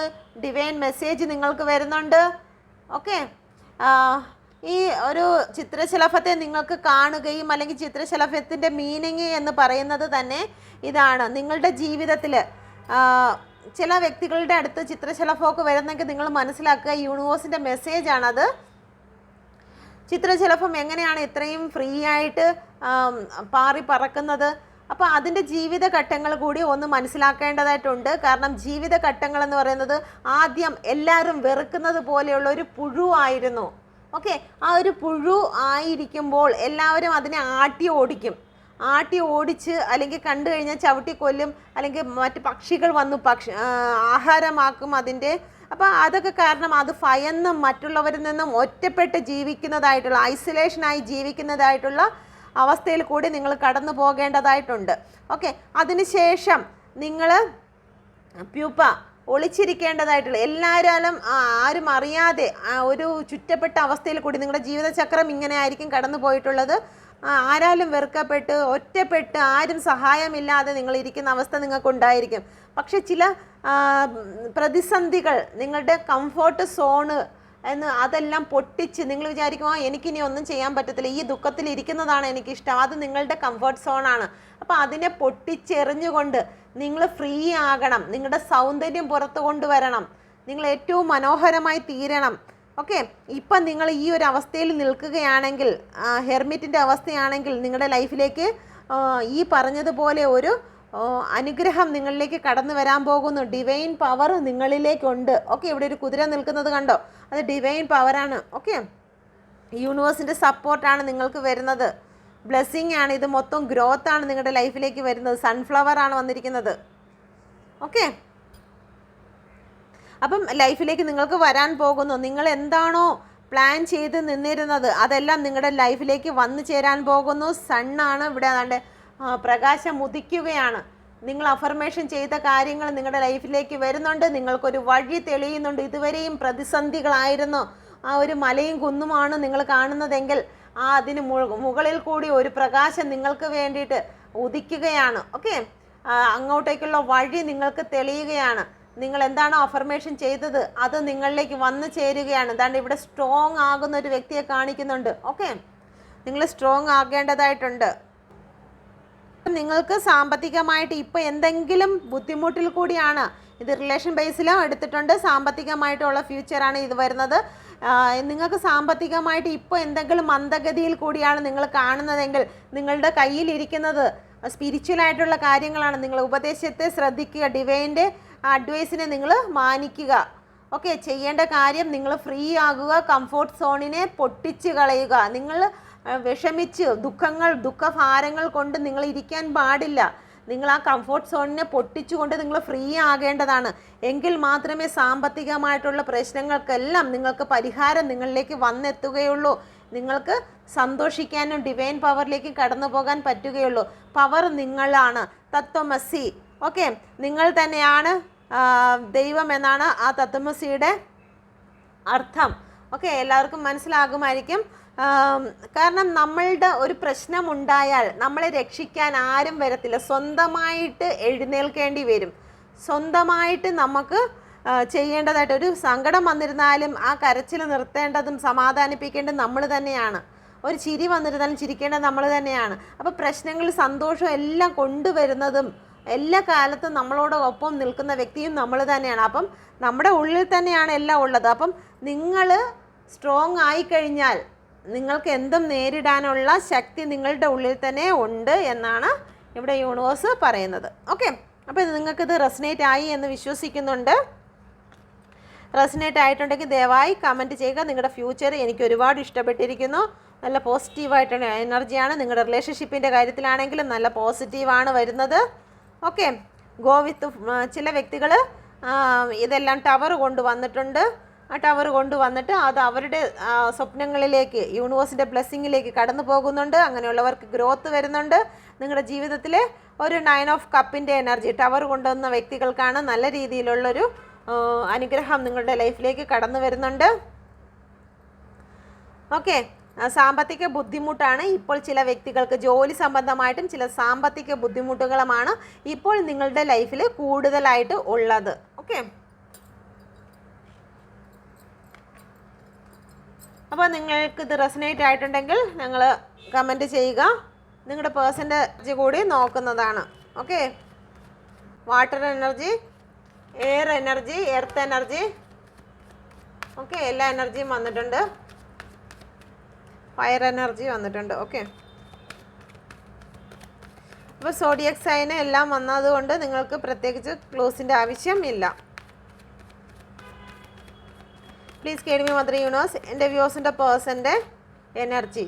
Speaker 1: ഡിവൈൻ മെസ്സേജ് നിങ്ങൾക്ക് വരുന്നുണ്ട്. ഓക്കെ, ഈ ഒരു ചിത്രശലഭത്തെ നിങ്ങൾക്ക് കാണുകയും, അല്ലെങ്കിൽ ചിത്രശലഭത്തിൻ്റെ മീനിങ് എന്ന് പറയുന്നത് തന്നെ ഇതാണ്. നിങ്ങളുടെ ജീവിതത്തിൽ ചില വ്യക്തികളുടെ അടുത്ത് ചിത്രശലഭമൊക്കെ വരുന്നെങ്കിൽ നിങ്ങൾ മനസ്സിലാക്കുക, യൂണിവേഴ്സിൻ്റെ മെസ്സേജാണത്. ചിത്രശലഭം എങ്ങനെയാണ് ഇത്രയും ഫ്രീ ആയിട്ട് പാറി പറക്കുന്നത്? അപ്പോൾ അതിൻ്റെ ജീവിതഘട്ടങ്ങൾ കൂടി ഒന്ന് മനസ്സിലാക്കേണ്ടതായിട്ടുണ്ട്. കാരണം ജീവിതഘട്ടങ്ങൾ എന്ന് പറയുന്നത് ആദ്യം എല്ലാവരും വെറുക്കുന്നത് പോലെയുള്ള ഒരു പുഴുവായിരുന്നു. ഓക്കെ, ആ ഒരു പുഴു ആയിരിക്കുമ്പോൾ എല്ലാവരും അതിനെ ആട്ടി ഓടിച്ച് അല്ലെങ്കിൽ കണ്ടു കഴിഞ്ഞാൽ ചവിട്ടി കൊല്ലും, അല്ലെങ്കിൽ മറ്റ് പക്ഷികൾ വന്നു ആഹാരമാക്കും അതിൻ്റെ. അപ്പോൾ അതൊക്കെ കാരണം അത് ഭയന്നും മറ്റുള്ളവരിൽ നിന്നും ഒറ്റപ്പെട്ട് ജീവിക്കുന്നതായിട്ടുള്ള, ഐസൊലേഷനായി ജീവിക്കുന്നതായിട്ടുള്ള അവസ്ഥയിൽ കൂടി നിങ്ങൾ കടന്നു പോകേണ്ടതായിട്ടുണ്ട്. ഓക്കെ, അതിനുശേഷം നിങ്ങൾ പ്യൂപ്പ ഒളിച്ചിരിക്കേണ്ടതായിട്ടുള്ള, എല്ലാവരും ആരും അറിയാതെ ഒരു ചുറ്റപ്പെട്ട അവസ്ഥയിൽ കൂടി നിങ്ങളുടെ ജീവിതചക്രം ഇങ്ങനെ ആയിരിക്കും കടന്നു പോയിട്ടുള്ളത്. ആരാലും വെറുക്കപ്പെട്ട് ഒറ്റപ്പെട്ട് ആരും സഹായമില്ലാതെ നിങ്ങൾ ഇരിക്കുന്ന അവസ്ഥ നിങ്ങൾക്കുണ്ടായിരിക്കും. പക്ഷെ ചില പ്രതിസന്ധികൾ നിങ്ങളുടെ കംഫോർട്ട് സോണ് അതെല്ലാം പൊട്ടിച്ച് നിങ്ങൾ വിചാരിക്കും എനിക്കിനി ഒന്നും ചെയ്യാൻ പറ്റത്തില്ല, ഈ ദുഃഖത്തിൽ ഇരിക്കുന്നതാണ് എനിക്കിഷ്ടം, അത് നിങ്ങളുടെ കംഫർട്ട് സോണാണ്. അപ്പോൾ അതിനെ പൊട്ടിച്ചെറിഞ്ഞുകൊണ്ട് നിങ്ങൾ ഫ്രീ ആകണം, നിങ്ങളുടെ സൗന്ദര്യം പുറത്തു കൊണ്ടുവരണം, നിങ്ങൾ ഏറ്റവും മനോഹരമായി തീരണം. ഓക്കെ, ഇപ്പം നിങ്ങൾ ഈ ഒരു അവസ്ഥയിൽ നിൽക്കുകയാണെങ്കിൽ, ഹെർമിറ്റിൻ്റെ അവസ്ഥയാണെങ്കിൽ, നിങ്ങളുടെ ലൈഫിലേക്ക് ഈ പറഞ്ഞതുപോലെ ഒരു അനുഗ്രഹം നിങ്ങളിലേക്ക് കടന്നു വരാൻ പോകുന്നു. Divine power നിങ്ങളിലേക്കുണ്ട്. ഓക്കെ, ഇവിടെ ഒരു കുതിര നിൽക്കുന്നത് കണ്ടോ? അത് ഡിവൈൻ പവറാണ്. ഓക്കെ, യൂണിവേഴ്സിൻ്റെ സപ്പോർട്ടാണ് നിങ്ങൾക്ക് വരുന്നത്. ബ്ലെസ്സിങ് ആണ് ഇത്, മൊത്തം ഗ്രോത്ത് ആണ് നിങ്ങളുടെ ലൈഫിലേക്ക് വരുന്നത്. സൺഫ്ലവർ ആണ് വന്നിരിക്കുന്നത്. ഓക്കെ, അപ്പം ലൈഫിലേക്ക് നിങ്ങൾക്ക് വരാൻ പോകുന്നു. നിങ്ങൾ എന്താണോ പ്ലാൻ ചെയ്ത് നിന്നിരുന്നത് അതെല്ലാം നിങ്ങളുടെ ലൈഫിലേക്ക് വന്നു ചേരാൻ പോകുന്നു. സണ്ണാണ് ഇവിടെ, അതാണ്ട് പ്രകാശം ഉദിക്കുകയാണ്. നിങ്ങൾ അഫർമേഷൻ ചെയ്ത കാര്യങ്ങൾ നിങ്ങളുടെ ലൈഫിലേക്ക് വരുന്നുണ്ട്. നിങ്ങൾക്കൊരു വഴി തെളിയുന്നുണ്ട്. ഇതുവരെയും പ്രതിസന്ധികളായിരുന്നു, ആ ഒരു മലയും കുന്നുമാണ് നിങ്ങൾ കാണുന്നതെങ്കിൽ അതിന് മുകളിൽ കൂടി ഒരു പ്രകാശം നിങ്ങൾക്ക് വേണ്ടിയിട്ട് ഉദിക്കുകയാണ്. ഓക്കെ, അങ്ങോട്ടേക്കുള്ള വഴി നിങ്ങൾക്ക് തെളിയുകയാണ്. നിങ്ങൾ എന്താണോ അഫർമേഷൻ ചെയ്തത് അത് നിങ്ങളിലേക്ക് വന്നു ചേരുകയാണ്. എന്താണ്ട് ഇവിടെ സ്ട്രോങ് ആകുന്ന ഒരു വ്യക്തിയെ കാണിക്കുന്നുണ്ട്. ഓക്കെ, നിങ്ങൾ സ്ട്രോങ് ആകേണ്ടതായിട്ടുണ്ട്. നിങ്ങൾക്ക് സാമ്പത്തികമായിട്ട് ഇപ്പോൾ എന്തെങ്കിലും ബുദ്ധിമുട്ടിൽ കൂടിയാണ്, ഇത് റിലേഷൻ ബേസിലും എടുത്തിട്ടുണ്ട്, സാമ്പത്തികമായിട്ടുള്ള ഫ്യൂച്ചറാണ് ഇത് വരുന്നത്. നിങ്ങൾക്ക് സാമ്പത്തികമായിട്ട് ഇപ്പോൾ എന്തെങ്കിലും മന്ദഗതിയിൽ കൂടിയാണ് നിങ്ങൾ കാണുന്നതെങ്കിൽ നിങ്ങളുടെ കയ്യിലിരിക്കുന്നത് സ്പിരിച്വലായിട്ടുള്ള കാര്യങ്ങളാണ്. നിങ്ങൾ ഉപദേശത്തെ ശ്രദ്ധിക്കുക, ഡിവൈൻ്റെ അഡ്വൈസിനെ നിങ്ങൾ മാനിക്കുക. ഓക്കെ, ചെയ്യേണ്ട കാര്യം നിങ്ങൾ ഫ്രീ ആകുക, കംഫോർട്ട് സോണിനെ പൊട്ടിച്ച് കളയുക. നിങ്ങൾ വിഷമിച്ച് ദുഃഖഭാരങ്ങൾ കൊണ്ട് നിങ്ങൾ ഇരിക്കാൻ പാടില്ല. നിങ്ങൾ ആ കംഫോർട്ട് സോണിനെ പൊട്ടിച്ചുകൊണ്ട് നിങ്ങൾ ഫ്രീ ആകേണ്ടതാണ്. എങ്കിൽ മാത്രമേ സാമ്പത്തികമായിട്ടുള്ള പ്രശ്നങ്ങൾക്കെല്ലാം നിങ്ങൾക്ക് പരിഹാരം നിങ്ങളിലേക്ക് വന്നെത്തുകയുള്ളൂ. നിങ്ങൾക്ക് സന്തോഷിക്കാനും ഡിവൈൻ പവറിലേക്ക് കടന്നു പോകാൻ പറ്റുകയുള്ളൂ. പവർ നിങ്ങളാണ്, തത്വമസി. ഓക്കെ, നിങ്ങൾ തന്നെയാണ് ദൈവം എന്നാണ് ആ തത്വമസിയുടെ അർത്ഥം. ഓക്കെ, എല്ലാവർക്കും മനസ്സിലാകുമായിരിക്കും. കാരണം നമ്മളുടെ ഒരു പ്രശ്നമുണ്ടായാൽ നമ്മളെ രക്ഷിക്കാൻ ആരും വരത്തില്ല, സ്വന്തമായിട്ട് എഴുന്നേൽക്കേണ്ടി വരും. സ്വന്തമായിട്ട് നമുക്ക് ചെയ്യേണ്ടതായിട്ട്, ഒരു സങ്കടം വന്നിരുന്നാലും ആ കരച്ചിൽ നിർത്തേണ്ടതും സമാധാനിപ്പിക്കേണ്ടതും നമ്മൾ തന്നെയാണ്. ഒരു ചിരി വന്നിരുന്നാലും ചിരിക്കേണ്ടത് നമ്മൾ തന്നെയാണ്. അപ്പോൾ പ്രശ്നങ്ങളിൽ സന്തോഷം എല്ലാം കൊണ്ടുവരുന്നതും എല്ലാ കാലത്തും നമ്മളോടൊപ്പം നിൽക്കുന്ന വ്യക്തിയും നമ്മൾ തന്നെയാണ്. അപ്പം നമ്മുടെ ഉള്ളിൽ തന്നെയാണ് എല്ലാം ഉള്ളത്. അപ്പം നിങ്ങൾ സ്ട്രോങ് ആയിക്കഴിഞ്ഞാൽ നിങ്ങൾക്ക് എന്തും നേരിടാനുള്ള ശക്തി നിങ്ങളുടെ ഉള്ളിൽ തന്നെ ഉണ്ട് എന്നാണ് ഇവിടെ യൂണിവേഴ്സ് പറയുന്നത്. ഓക്കെ, അപ്പോൾ നിങ്ങൾക്കിത് റെസനേറ്റ് ആയി എന്ന് വിശ്വസിക്കുന്നുണ്ട്. റെസനേറ്റ് ആയിട്ടുണ്ടെങ്കിൽ ദയവായി കമൻറ്റ് ചെയ്യുക. നിങ്ങളുടെ ഫ്യൂച്ചർ എനിക്ക് ഒരുപാട് ഇഷ്ടപ്പെട്ടിരിക്കുന്നു. നല്ല പോസിറ്റീവായിട്ടുള്ള എനർജിയാണ്. നിങ്ങളുടെ റിലേഷൻഷിപ്പിൻ്റെ കാര്യത്തിലാണെങ്കിലും നല്ല പോസിറ്റീവാണ് വരുന്നത്. ഓക്കെ, ഗോ വിത്ത് ചില വ്യക്തികൾ ഇതെല്ലാം ടവർ കൊണ്ടുവന്നിട്ടുണ്ട്. ആ ടവർ കൊണ്ടുവന്നിട്ട് അത് അവരുടെ സ്വപ്നങ്ങളിലേക്ക്, യൂണിവേഴ്സിൻ്റെ ബ്ലെസ്സിങ്ങിലേക്ക് കടന്നു പോകുന്നുണ്ട്. അങ്ങനെയുള്ളവർക്ക് ഗ്രോത്ത് വരുന്നുണ്ട്. നിങ്ങളുടെ ജീവിതത്തിൽ ഒരു 9 ഓഫ് കപ്പിൻ്റെ എനർജി ടവർ കൊണ്ടുവന്ന വ്യക്തികൾക്കാണ് നല്ല രീതിയിലുള്ളൊരു അനുഗ്രഹം നിങ്ങളുടെ ലൈഫിലേക്ക് കടന്നു വരുന്നുണ്ട്. ഓക്കെ, സാമ്പത്തിക ബുദ്ധിമുട്ടാണ് ഇപ്പോൾ ചില വ്യക്തികൾക്ക്, ജോലി സംബന്ധമായിട്ടും ചില സാമ്പത്തിക ബുദ്ധിമുട്ടുകളുമാണ് ഇപ്പോൾ നിങ്ങളുടെ ലൈഫിൽ കൂടുതലായിട്ട് ഉള്ളത്. ഓക്കെ, അപ്പോൾ നിങ്ങൾക്കിത് റെസനേറ്റ് ആയിട്ടുണ്ടെങ്കിൽ നിങ്ങൾ കമൻറ്റ് ചെയ്യുക. നിങ്ങളുടെ പേഴ്സൻ്റേജ് കൂടി നോക്കുന്നതാണ്. Okay, water energy, air energy, earth energy, okay, എല്ലാ എനർജിയും വന്നിട്ടുണ്ട്. ഫയർ എനർജി വന്നിട്ടുണ്ട്. ഓക്കെ, അപ്പോൾ സോഡിയക് സൈന് എല്ലാം വന്നതുകൊണ്ട് നിങ്ങൾക്ക് പ്രത്യേകിച്ച് ക്ലോസിൻ്റെ ആവശ്യം ഇല്ല. Please guide me mother universe, എൻ്റെ വ്യൂസിൻ്റെ പേഴ്സൻ്റെ എനർജി,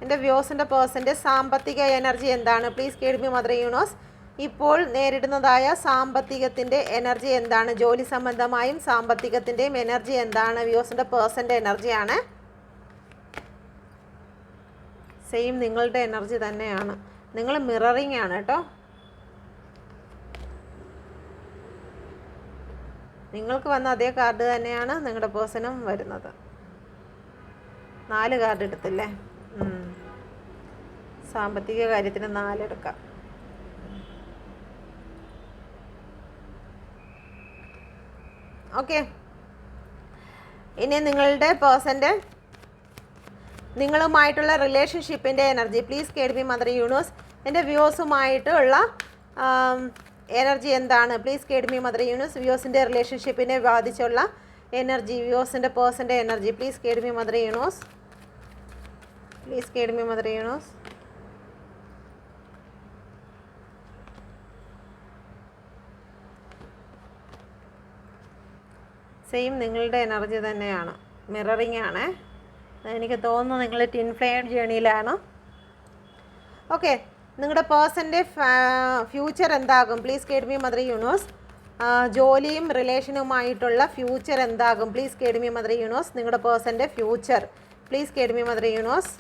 Speaker 1: എൻ്റെ വ്യൂസിൻ്റെ പേഴ്സൻ്റെ സാമ്പത്തിക എനർജി എന്താണ്? Please guide me mother universe, ഇപ്പോൾ നേരിടുന്നതായ സാമ്പത്തികത്തിൻ്റെ എനർജി എന്താണ്? ജോലി സംബന്ധമായും സാമ്പത്തികത്തിൻ്റെയും എനർജി എന്താണ്? വ്യൂസിൻ്റെ പേഴ്സൻ്റെ എനർജിയാണ്. സെയിം നിങ്ങളുടെ എനർജി തന്നെയാണ്. നിങ്ങൾ മിററിങ് ആണ് കേട്ടോ. നിങ്ങൾക്ക് വന്ന അതേ കാർഡ് തന്നെയാണ് നിങ്ങളുടെ പേഴ്സണും വരുന്നത്. 4 കാർഡ് എടുത്തില്ലേ? സാമ്പത്തിക കാര്യത്തിന് 4 എടുക്കാം. ഓക്കെ, ഇനി നിങ്ങളുടെ പേഴ്സൻ്റെ നിങ്ങളുമായിട്ടുള്ള റിലേഷൻഷിപ്പിൻ്റെ energy please guide me mother universe, എൻ്റെ വ്യൂസുമായിട്ടുള്ള എനർജി എന്താണ്? Please guide me mother universe, വ്യൂസിൻ്റെ റിലേഷൻഷിപ്പിനെ ബാധിച്ചുള്ള എനർജി, വ്യൂസിൻ്റെ പേഴ്സൻ്റെ energy please guide me mother universe, please guide me mother universe. Same നിങ്ങളുടെ എനർജി തന്നെയാണ്, മിററിങ് ആണ്. എനിക്ക് തോന്നുന്നു നിങ്ങൾ ട്വിൻ ഫ്ലെയിം ജേണിയിലാണ്. ഓക്കെ, നിങ്ങളുടെ പേഴ്സൻ്റെ ഫ്യൂച്ചർ എന്താകും? Please guide me mother universe, ജോലിയും റിലേഷനുമായിട്ടുള്ള ഫ്യൂച്ചർ എന്താകും? Please guide me mother universe, നിങ്ങളുടെ പേഴ്സൻ്റെ future please guide me mother universe.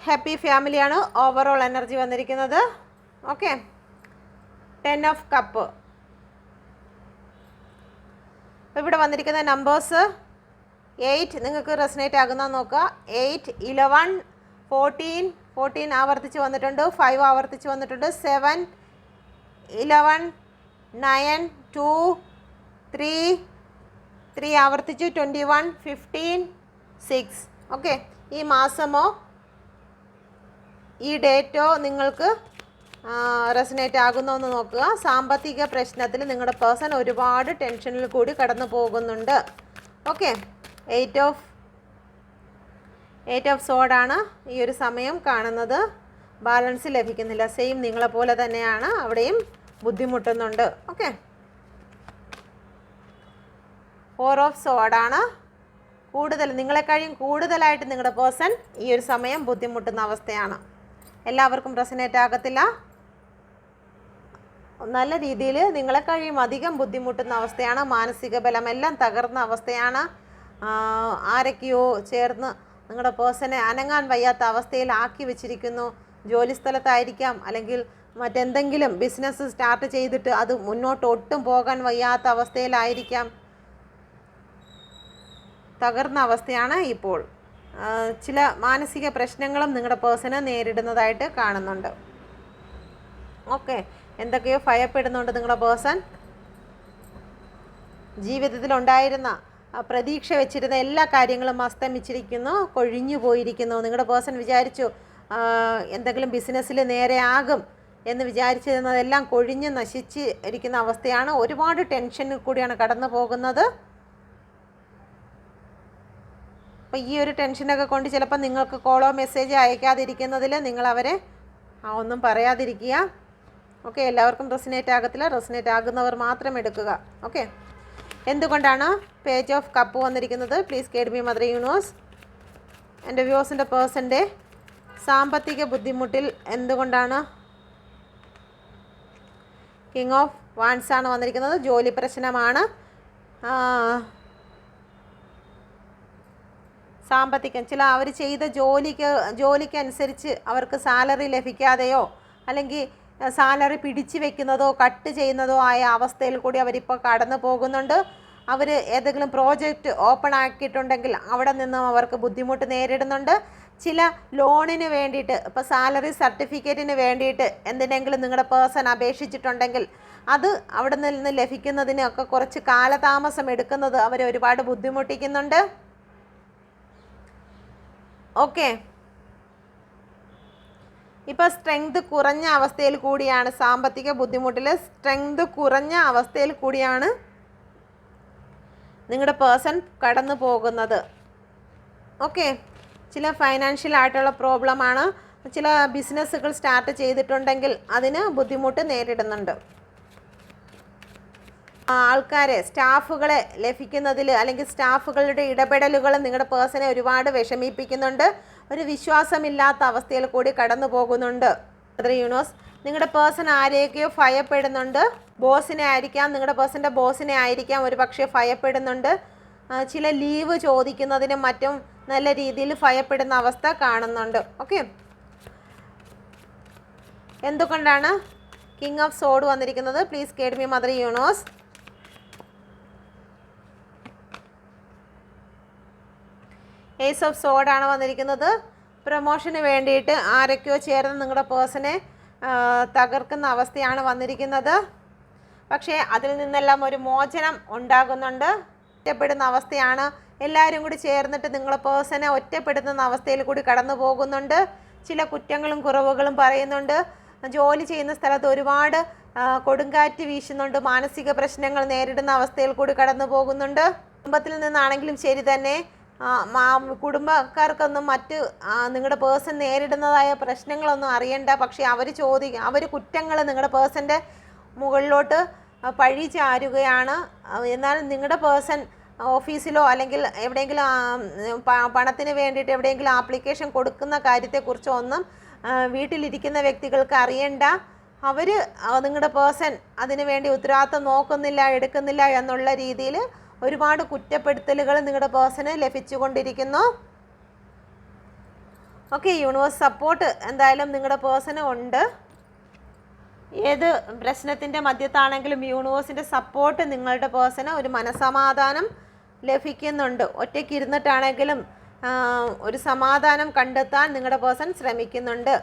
Speaker 1: Happy ഫാമിലിയാണ് ഓവറോൾ എനർജി വന്നിരിക്കുന്നത്. Okay, 10 of cup. ഇവിടെ വന്നിരിക്കുന്ന നമ്പേഴ്സ് 8 നിങ്ങൾക്ക് റെസനേറ്റ് ആകുന്ന നോക്കുക. 8, 11, 14 ആവർത്തിച്ച് വന്നിട്ടുണ്ട്. 5 ആവർത്തിച്ച് വന്നിട്ടുണ്ട്. 7, 11, 9, 2, 3 ആവർത്തിച്ചു. 21, 15, 6. ഓക്കെ, ഈ മാസമോ ഈ ഡേറ്റോ നിങ്ങൾക്ക് റെസനേറ്റ് ആകുന്നോ എന്ന് നോക്കുക. സാമ്പത്തിക പ്രശ്നത്തിൽ നിങ്ങളുടെ പേഴ്സൺ ഒരുപാട് ടെൻഷനിൽ കൂടി കടന്നു പോകുന്നുണ്ട്. ഓക്കെ, 8 ഓഫ് സോഡാണ് ഈ ഒരു സമയം കാണുന്നത്. ബാലൻസ് ലഭിക്കുന്നില്ല. സെയിം നിങ്ങളെപ്പോലെ തന്നെയാണ്, അവിടെയും ബുദ്ധിമുട്ടുന്നുണ്ട്. Okay, 4 of സോഡാണ്. നിങ്ങളെക്കാളും കൂടുതലായിട്ട് നിങ്ങളുടെ പേഴ്സൺ ഈ ഒരു സമയം ബുദ്ധിമുട്ടുന്ന അവസ്ഥയാണ്. എല്ലാവർക്കും റെസനേറ്റ് ആകത്തില്ല. നല്ല രീതിയിൽ നിങ്ങളെക്കാളും അധികം ബുദ്ധിമുട്ടുന്ന അവസ്ഥയാണ്. മാനസിക ബലം എല്ലാം തകർന്ന അവസ്ഥയാണ്. ആരൊക്കെയോ ചേർന്ന് നിങ്ങളുടെ പേഴ്സണെ അനങ്ങാൻ വയ്യാത്ത അവസ്ഥയിൽ ആക്കി വെച്ചിരിക്കുന്നു. ജോലിസ്ഥലത്തായിരിക്കാം, അല്ലെങ്കിൽ മറ്റെന്തെങ്കിലും ബിസിനസ് സ്റ്റാർട്ട് ചെയ്തിട്ട് അത് മുന്നോട്ട് ഒട്ടും പോകാൻ വയ്യാത്ത അവസ്ഥയിലായിരിക്കാം. തകർന്ന അവസ്ഥയാണ് ഇപ്പോൾ. ചില മാനസിക പ്രശ്നങ്ങളും നിങ്ങളുടെ പേഴ്സണ് നേരിടുന്നതായിട്ട് കാണുന്നുണ്ട്. ഓക്കെ, എന്തൊക്കെയോ ഭയപ്പെടുന്നുണ്ട് നിങ്ങളുടെ പേഴ്സൺ. ജീവിതത്തിലുണ്ടായിരുന്ന പ്രതീക്ഷ വെച്ചിരുന്ന എല്ലാ കാര്യങ്ങളും അസ്തമിച്ചിരിക്കുന്നു, കൊഴിഞ്ഞു പോയിരിക്കുന്നു. നിങ്ങളുടെ പേഴ്സൺ വിചാരിച്ചു എന്തെങ്കിലും ബിസിനസ്സിൽ നേരെയാകും എന്ന് വിചാരിച്ചിരുന്നതെല്ലാം കൊഴിഞ്ഞ് നശിച്ച് ഇരിക്കുന്ന അവസ്ഥയാണ്. ഒരുപാട് ടെൻഷനിൽ കൂടിയാണ് കടന്നു പോകുന്നത്. അപ്പോൾ ഈ ഒരു ടെൻഷനൊക്കെ കൊണ്ട് ചിലപ്പോൾ നിങ്ങൾക്ക് കോളോ മെസ്സേജ് അയക്കാതിരിക്കുന്നതിൽ നിങ്ങളവരെ ഒന്നും പറയാതിരിക്കുക. ഓക്കെ, എല്ലാവർക്കും റെസിനേറ്റ് ആകത്തില്ല. റെസിനേറ്റ് ആകുന്നവർ മാത്രം എടുക്കുക. ഓക്കെ, എന്തുകൊണ്ടാണ് പേജ് ഓഫ് കപ്പ് വന്നിരിക്കുന്നത്? Please guide me mother universe. എൻ്റെ വ്യൂവേഴ്സിൻ്റെ പേഴ്സൻ്റെ സാമ്പത്തിക ബുദ്ധിമുട്ടിൽ എന്തുകൊണ്ടാണ്? കിങ് ഓഫ് വാൻസ് ആണ് വന്നിരിക്കുന്നത്. ജോലി പ്രശ്നമാണ്. സാമ്പത്തികം, ചില അവർ ചെയ്ത ജോലിക്കനുസരിച്ച് അവർക്ക് സാലറി ലഭിക്കാതെയോ അല്ലെങ്കിൽ സാലറി പിടിച്ചു വെക്കുന്നതോ കട്ട് ചെയ്യുന്നതോ ആയ അവസ്ഥയിൽ കൂടി അവരിപ്പോൾ കടന്നു പോകുന്നുണ്ട്. അവർ ഏതെങ്കിലും പ്രോജക്റ്റ് ഓപ്പൺ ആക്കിയിട്ടുണ്ടെങ്കിൽ അവിടെ നിന്നും അവർക്ക് ബുദ്ധിമുട്ട് നേരിടുന്നുണ്ട്. ചില ലോണിന് വേണ്ടിയിട്ട്, ഇപ്പോൾ സാലറി സർട്ടിഫിക്കറ്റിന് വേണ്ടിയിട്ട് എന്തിനെങ്കിലും നിങ്ങളുടെ പേഴ്സൺ അപേക്ഷിച്ചിട്ടുണ്ടെങ്കിൽ അത് അവിടെ നിന്ന് ലഭിക്കുന്നതിനൊക്കെ കുറച്ച് കാലതാമസം എടുക്കുന്നത് അവരെ ഒരുപാട് ബുദ്ധിമുട്ടിക്കുന്നുണ്ട്. ഓക്കെ, ഇപ്പോൾ സ്ട്രെങ്ത് കുറഞ്ഞ അവസ്ഥയിൽ കൂടിയാണ്, സാമ്പത്തിക ബുദ്ധിമുട്ടിൽ സ്ട്രെങ്ത് കുറഞ്ഞ അവസ്ഥയിൽ കൂടിയാണ് നിങ്ങളുടെ പേഴ്സൺ കടന്നു പോകുന്നത്. ഓക്കെ, ചില ഫൈനാൻഷ്യൽ ആയിട്ടുള്ള പ്രോബ്ലമാണ്. ചില ബിസിനസ്സുകൾ സ്റ്റാർട്ട് ചെയ്തിട്ടുണ്ടെങ്കിൽ അതിന് ബുദ്ധിമുട്ട് നേരിടുന്നുണ്ട്. ആൾക്കാരെ, സ്റ്റാഫുകളെ ലഭിക്കുന്നതിൽ അല്ലെങ്കിൽ സ്റ്റാഫുകളുടെ ഇടപെടലുകൾ നിങ്ങളുടെ പേഴ്സണെ ഒരുപാട് വിഷമിപ്പിക്കുന്നുണ്ട്. ഒരു വിശ്വാസമില്ലാത്ത അവസ്ഥയിൽ കൂടി കടന്നു പോകുന്നുണ്ട്. യൂണിവേഴ്സ്, നിങ്ങളുടെ പേഴ്സൺ ആരെയൊക്കെയോ ഭയപ്പെടുന്നുണ്ട്. ബോസിനെ ആയിരിക്കാം, നിങ്ങളുടെ പേഴ്സൻ്റെ ബോസിനെ ആയിരിക്കാം ഒരു പക്ഷേ ഭയപ്പെടുന്നുണ്ട്. ചില ലീവ് ചോദിക്കുന്നതിനും മറ്റും നല്ല രീതിയിൽ ഭയപ്പെടുന്ന അവസ്ഥ കാണുന്നുണ്ട്. ഓക്കെ, എന്തുകൊണ്ടാണ് കിങ് ഓഫ് സോഡ് വന്നിരിക്കുന്നത്? Please guide me mother universe. Ace of സോഡാണ് വന്നിരിക്കുന്നത്. പ്രൊമോഷന് വേണ്ടിയിട്ട് ആരൊക്കെയോ ചേർന്ന് നിങ്ങളുടെ പേഴ്സണെ തകർക്കുന്ന അവസ്ഥയാണ് വന്നിരിക്കുന്നത്. പക്ഷേ അതിൽ നിന്നെല്ലാം ഒരു മോചനം ഉണ്ടാകുന്നുണ്ട്. ഒറ്റപ്പെടുന്ന അവസ്ഥയാണ്. എല്ലാവരും കൂടി ചേർന്നിട്ട് നിങ്ങളുടെ പേഴ്സണെ ഒറ്റപ്പെടുത്തുന്ന അവസ്ഥയിൽ കൂടി കടന്നു പോകുന്നുണ്ട്. ചില കുറ്റങ്ങളും കുറവുകളും പറയുന്നുണ്ട്. ജോലി ചെയ്യുന്ന സ്ഥലത്ത് ഒരുപാട് കൊടുങ്കാറ്റ് വീശുന്നുണ്ട്. മാനസിക പ്രശ്നങ്ങൾ നേരിടുന്ന അവസ്ഥയിൽ കൂടി കടന്നു പോകുന്നുണ്ട്. കുടുംബത്തിൽ നിന്നാണെങ്കിലും ശരി തന്നെ, കുടുംബക്കാർക്കൊന്നും മറ്റ് നിങ്ങളുടെ പേഴ്സൺ നേരിടുന്നതായ പ്രശ്നങ്ങളൊന്നും അറിയണ്ട. പക്ഷേ അവർ കുറ്റങ്ങൾ നിങ്ങളുടെ പേഴ്സൻ്റെ മുകളിലോട്ട് പഴി ചാരുകയാണ്. എന്നാൽ നിങ്ങളുടെ പേഴ്സൺ ഓഫീസിലോ അല്ലെങ്കിൽ എവിടെയെങ്കിലും പണത്തിന് വേണ്ടിയിട്ട് എവിടെയെങ്കിലും ആപ്ലിക്കേഷൻ കൊടുക്കുന്ന കാര്യത്തെക്കുറിച്ചോ ഒന്നും വീട്ടിലിരിക്കുന്ന വ്യക്തികൾക്ക് അറിയണ്ട. അവർ നിങ്ങളുടെ പേഴ്സൺ അതിനു വേണ്ടി ഉത്തരവാദിത്തം നോക്കുന്നില്ല, എടുക്കുന്നില്ല എന്നുള്ള രീതിയിൽ ഒരുപാട് കുറ്റപ്പെടുത്തലുകൾ നിങ്ങളുടെ പേഴ്സണ് ലഭിച്ചുകൊണ്ടിരിക്കുന്നു. ഓക്കെ, യൂണിവേഴ്സ് സപ്പോർട്ട് എന്തായാലും നിങ്ങളുടെ പേഴ്സണ് ഉണ്ട്. ഏത് പ്രശ്നത്തിൻ്റെ മധ്യത്താണെങ്കിലും യൂണിവേഴ്സിൻ്റെ സപ്പോർട്ട് നിങ്ങളുടെ പേഴ്സണ് ഒരു മനസമാധാനം ലഭിക്കുന്നുണ്ട്. ഒറ്റയ്ക്ക് ഇരുന്നിട്ടാണെങ്കിലും ഒരു സമാധാനം കണ്ടെത്താൻ നിങ്ങളുടെ പേഴ്സൺ ശ്രമിക്കുന്നുണ്ട്.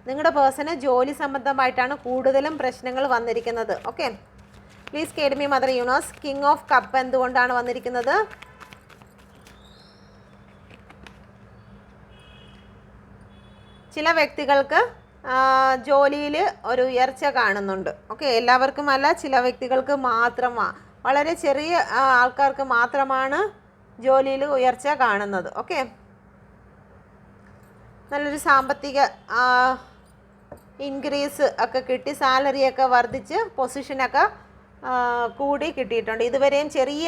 Speaker 1: നിങ്ങളുടെ പേഴ്സണ് ജോലി സംബന്ധമായിട്ടാണ് കൂടുതലും പ്രശ്നങ്ങൾ വന്നിരിക്കുന്നത്. Okay, please guide me mother universe. King of cup എന്തുകൊണ്ടാണ് വന്നിരിക്കുന്നത്? ചില വ്യക്തികൾക്ക് ജോലിയിൽ ഒരു ഉയർച്ച കാണുന്നുണ്ട്. ഓക്കെ, എല്ലാവർക്കും അല്ല, ചില വ്യക്തികൾക്ക് മാത്രമാണ്, വളരെ ചെറിയ ആൾക്കാർക്ക് മാത്രമാണ് ജോലിയിൽ ഉയർച്ച കാണുന്നത്. ഓക്കെ, നല്ലൊരു സാമ്പത്തിക ഇൻക്രീസ് ഒക്കെ കിട്ടി, സാലറിയൊക്കെ വർദ്ധിച്ച് പൊസിഷനൊക്കെ കൂടി കിട്ടിയിട്ടുണ്ട്. ഇതുവരെയും ചെറിയ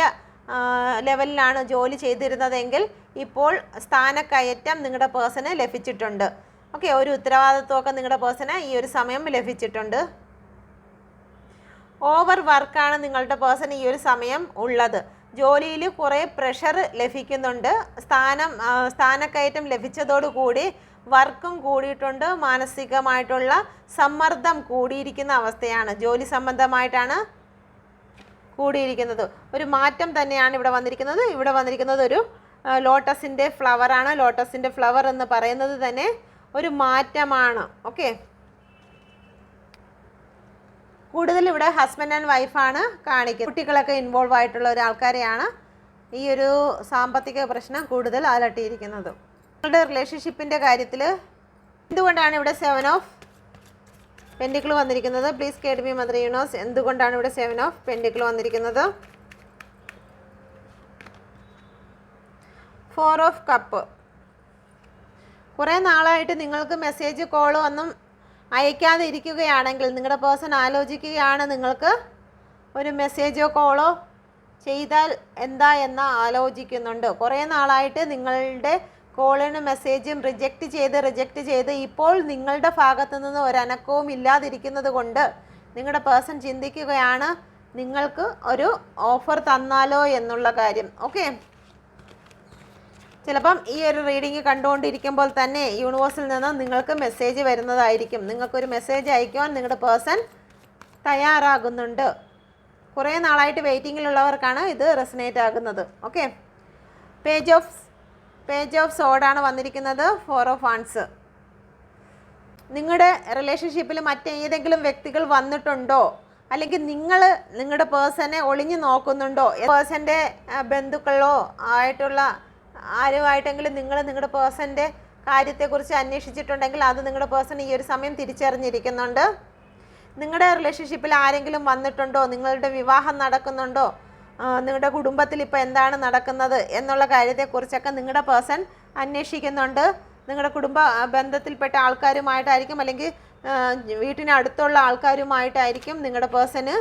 Speaker 1: ലെവലിലാണ് ജോലി ചെയ്തിരുന്നതെങ്കിൽ ഇപ്പോൾ സ്ഥാനക്കയറ്റം നിങ്ങളുടെ പേഴ്സണ് ലഭിച്ചിട്ടുണ്ട്. ഓക്കെ, ഒരു ഉത്തരവാദിത്വമൊക്കെ നിങ്ങളുടെ പേഴ്സണ് ഈ ഒരു സമയം ലഭിച്ചിട്ടുണ്ട്. ഓവർ വർക്കാണ് നിങ്ങളുടെ പേഴ്സൺ ഈ ഒരു സമയം ഉള്ളത്. ജോലിയിൽ കുറേ പ്രഷർ ലഭിക്കുന്നുണ്ട്. സ്ഥാനക്കയറ്റം ലഭിച്ചതോടുകൂടി വർക്കും കൂടിയിട്ടുണ്ട്, മാനസികമായിട്ടുള്ള സമ്മർദ്ദം കൂടിയിരിക്കുന്ന അവസ്ഥയാണ്. ജോലി സംബന്ധമായിട്ടാണ് കൂടിയിരിക്കുന്നത്. ഒരു മാറ്റം തന്നെയാണ് ഇവിടെ വന്നിരിക്കുന്നത്. ഇവിടെ വന്നിരിക്കുന്നത് ഒരു ലോട്ടസിൻ്റെ ഫ്ലവറാണ്. ലോട്ടസിൻ്റെ ഫ്ലവർ എന്ന് പറയുന്നത് തന്നെ ഒരു മാറ്റമാണ്. ഓക്കെ, കൂടുതൽ ഇവിടെ ഹസ്ബൻഡ് ആൻഡ് വൈഫാണ് കാണിക്കുന്നത്. കുട്ടികളൊക്കെ ഇൻവോൾവ് ആയിട്ടുള്ള ഒരാൾക്കാരെയാണ് ഈ ഒരു സാമ്പത്തിക പ്രശ്നം കൂടുതൽ അലട്ടിയിരിക്കുന്നത്. നിങ്ങളുടെ റിലേഷൻഷിപ്പിൻ്റെ കാര്യത്തിൽ എന്തുകൊണ്ടാണ് ഇവിടെ 7 ഓഫ് പെൻഡിക്കിൾ വന്നിരിക്കുന്നത്? പ്ലീസ് കേട്ട് മീ മദർ യൂണിവേഴ്സ്, എന്തുകൊണ്ടാണ് ഇവിടെ 7 ഓഫ് പെൻഡിക്കിൾ വന്നിരിക്കുന്നത്? 4 ഓഫ് കപ്പ്. കുറേ നാളായിട്ട് നിങ്ങൾക്ക് മെസ്സേജ് കോളോ ഒന്നും അയക്കാതെ ഇരിക്കുകയാണെങ്കിൽ നിങ്ങളുടെ പേഴ്സൺ ആലോചിക്കുകയാണ് നിങ്ങൾക്ക് ഒരു മെസ്സേജോ കോളോ ചെയ്താൽ എന്താ എന്ന് ആലോചിക്കുന്നുണ്ട്. കുറേ നാളായിട്ട് നിങ്ങളുടെ കോളിനും മെസ്സേജും റിജക്റ്റ് ചെയ്ത് ഇപ്പോൾ നിങ്ങളുടെ ഭാഗത്തു നിന്ന് ഒരനക്കവും ഇല്ലാതിരിക്കുന്നത് കൊണ്ട് നിങ്ങളുടെ പേഴ്സൺ ചിന്തിക്കുകയാണ് നിങ്ങൾക്ക് ഒരു ഓഫർ തന്നാലോ എന്നുള്ള കാര്യം. ഓക്കെ, ചിലപ്പം ഈ ഒരു റീഡിങ് കണ്ടുകൊണ്ടിരിക്കുമ്പോൾ തന്നെ യൂണിവേഴ്സിൽ നിന്ന് നിങ്ങൾക്ക് മെസ്സേജ് വരുന്നതായിരിക്കും. നിങ്ങൾക്കൊരു മെസ്സേജ് അയക്കുവാൻ നിങ്ങളുടെ പേഴ്സൺ തയ്യാറാകുന്നുണ്ട്. കുറേ നാളായിട്ട് വെയിറ്റിങ്ങിലുള്ളവർക്കാണ് ഇത് റെസനേറ്റ് ആകുന്നത്. ഓക്കെ, പേജ് ഓഫ് സോഡാണ് വന്നിരിക്കുന്നത്. 4 ഓഫ് വാൻസ്. നിങ്ങളുടെ റിലേഷൻഷിപ്പിൽ മറ്റേതെങ്കിലും വ്യക്തികൾ വന്നിട്ടുണ്ടോ? അല്ലെങ്കിൽ നിങ്ങളുടെ പേഴ്സണെ ഒളിഞ്ഞു നോക്കുന്നുണ്ടോ? പേഴ്സൻ്റെ ബന്ധുക്കളോ ആയിട്ടുള്ള ആരുമായിട്ടെങ്കിലും നിങ്ങളുടെ പേഴ്സൻ്റെ കാര്യത്തെക്കുറിച്ച് അന്വേഷിച്ചിട്ടുണ്ടെങ്കിൽ അത് നിങ്ങളുടെ പേഴ്സൺ ഈ ഒരു സമയം തിരിച്ചറിഞ്ഞിരിക്കുന്നുണ്ട്. നിങ്ങളുടെ റിലേഷൻഷിപ്പിൽ ആരെങ്കിലും വന്നിട്ടുണ്ടോ? നിങ്ങളുടെ വിവാഹം നടക്കുന്നുണ്ടോ? നിങ്ങളുടെ കുടുംബത്തിൽ ഇപ്പോൾ എന്താണ് നടക്കുന്നത് എന്നുള്ള കാര്യത്തെക്കുറിച്ചൊക്കെ നിങ്ങളുടെ പേഴ്സൺ അന്വേഷിക്കുന്നുണ്ട്. നിങ്ങളുടെ കുടുംബ ബന്ധത്തിൽപ്പെട്ട ആൾക്കാരുമായിട്ടായിരിക്കും, അല്ലെങ്കിൽ വീട്ടിനടുത്തുള്ള ആൾക്കാരുമായിട്ടായിരിക്കും നിങ്ങളുടെ പേഴ്സണ്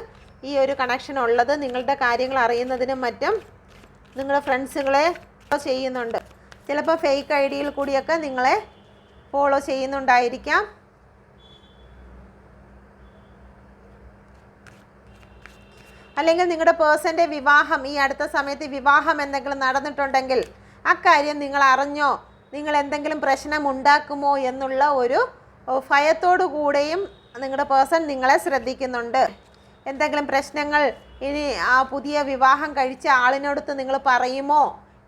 Speaker 1: ഈ ഒരു കണക്ഷൻ ഉള്ളത്. നിങ്ങളുടെ കാര്യങ്ങൾ അറിയുന്നതിനും മറ്റും നിങ്ങളുടെ ഫ്രണ്ട്സുകളെ ചെയ്യുന്നുണ്ട്. ചിലപ്പോൾ ഫേക്ക് ഐ ഡിയിൽ കൂടിയൊക്കെ നിങ്ങളെ ഫോളോ ചെയ്യുന്നുണ്ടായിരിക്കാം. അല്ലെങ്കിൽ നിങ്ങളുടെ പേഴ്സൻ്റെ വിവാഹം, ഈ അടുത്ത സമയത്ത് വിവാഹം എന്തെങ്കിലും നടന്നിട്ടുണ്ടെങ്കിൽ അക്കാര്യം നിങ്ങൾ അറിഞ്ഞോ, നിങ്ങൾ എന്തെങ്കിലും പ്രശ്നം ഉണ്ടാക്കുമോ എന്നുള്ള ഒരു ഭയത്തോടു കൂടെയും നിങ്ങളുടെ പേഴ്സൺ നിങ്ങളെ ശ്രദ്ധിക്കുന്നുണ്ട്. എന്തെങ്കിലും പ്രശ്നങ്ങൾ ഇനി ആ പുതിയ വിവാഹം കഴിച്ച ആളിനോടത്ത് നിങ്ങൾ പറയുമോ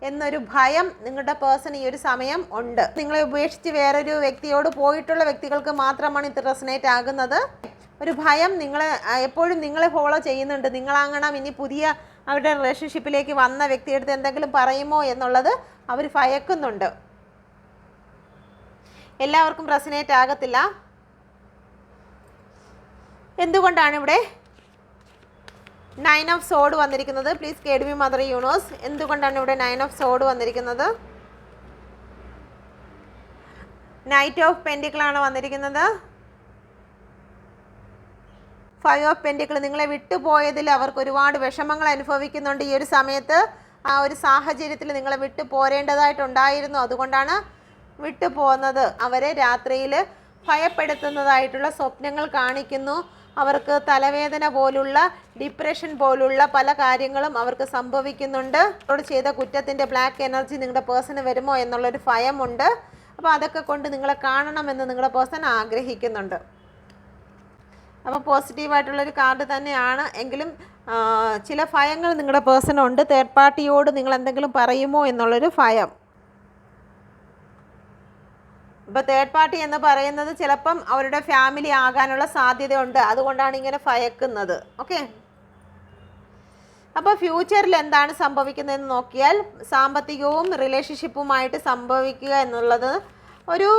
Speaker 1: എന്നൊരു ഭയം നിങ്ങളുടെ പേഴ്സൺ ഈ ഒരു സമയം ഉണ്ട്. നിങ്ങളെ ഉപേക്ഷിച്ച് വേറൊരു വ്യക്തിയോട് പോയിട്ടുള്ള വ്യക്തികൾക്ക് മാത്രമാണ് ഇത് റെസനേറ്റ് ആകുന്നത്. ഒരു ഭയം എപ്പോഴും നിങ്ങളെ ഫോളോ ചെയ്യുന്നുണ്ട്. നിങ്ങളാകണം ഇനി പുതിയ അവരുടെ റിലേഷൻഷിപ്പിലേക്ക് വന്ന വ്യക്തിയെടുത്ത് എന്തെങ്കിലും പറയുമോ എന്നുള്ളത് അവർ ഭയക്കുന്നുണ്ട്. എല്ലാവർക്കും റെസനേറ്റ് ആകത്തില്ല. എന്തുകൊണ്ടാണ് ഇവിടെ 9 ഓഫ് സോഡ് വന്നിരിക്കുന്നത്? Please guide me mother universe, എന്തുകൊണ്ടാണ് ഇവിടെ 9 ഓഫ് സോഡ് വന്നിരിക്കുന്നത്? നൈറ്റ് ഓഫ് പെൻഡിക്കിളാണ് വന്നിരിക്കുന്നത്. 5 ഓഫ് പെൻഡിക്കിൾ. നിങ്ങളെ വിട്ടുപോയതിൽ അവർക്ക് ഒരുപാട് വിഷമങ്ങൾ അനുഭവിക്കുന്നുണ്ട്. ഈ ഒരു സമയത്ത് ആ ഒരു സാഹചര്യത്തിൽ നിങ്ങളെ വിട്ടു പോരേണ്ടതായിട്ടുണ്ടായിരുന്നു. അതുകൊണ്ടാണ് വിട്ടു പോകുന്നത്. അവരെ രാത്രിയിൽ ഭയപ്പെടുത്തുന്നതായിട്ടുള്ള സ്വപ്നങ്ങൾ കാണിക്കുന്നു. അവർക്ക് തലവേദന പോലുള്ള, ഡിപ്രഷൻ പോലുള്ള പല കാര്യങ്ങളും അവർക്ക് സംഭവിക്കുന്നുണ്ട്. അവരോട് ചെയ്ത കുറ്റത്തിൻ്റെ ബ്ലാക്ക് എനർജി നിങ്ങളുടെ പേഴ്സണ് വരുമോ എന്നുള്ളൊരു ഭയമുണ്ട്. അപ്പോൾ അതൊക്കെ കൊണ്ട് നിങ്ങളെ കാണണമെന്ന് നിങ്ങളുടെ പേഴ്സൺ ആഗ്രഹിക്കുന്നുണ്ട്. അപ്പോൾ പോസിറ്റീവായിട്ടുള്ളൊരു കാർഡ് തന്നെയാണ്. എങ്കിലും ചില ഭയങ്ങൾ നിങ്ങളുടെ പേഴ്സണുണ്ട്. തേർഡ് പാർട്ടിയോട് നിങ്ങൾ എന്തെങ്കിലും പറയുമോ എന്നുള്ളൊരു ഭയം. ഇപ്പോൾ തേർഡ് പാർട്ടി എന്ന് പറയുന്നത് ചിലപ്പം അവരുടെ ഫാമിലി ആകാനുള്ള സാധ്യതയുണ്ട്. അതുകൊണ്ടാണ് ഇങ്ങനെ ഭയക്കുന്നത്. ഓക്കെ, അപ്പോൾ ഫ്യൂച്ചറിൽ എന്താണ് സംഭവിക്കുന്നതെന്ന് നോക്കിയാൽ സാമ്പത്തികവും റിലേഷൻഷിപ്പുമായിട്ട് സംഭവിക്കുക എന്നുള്ളത് ഒരു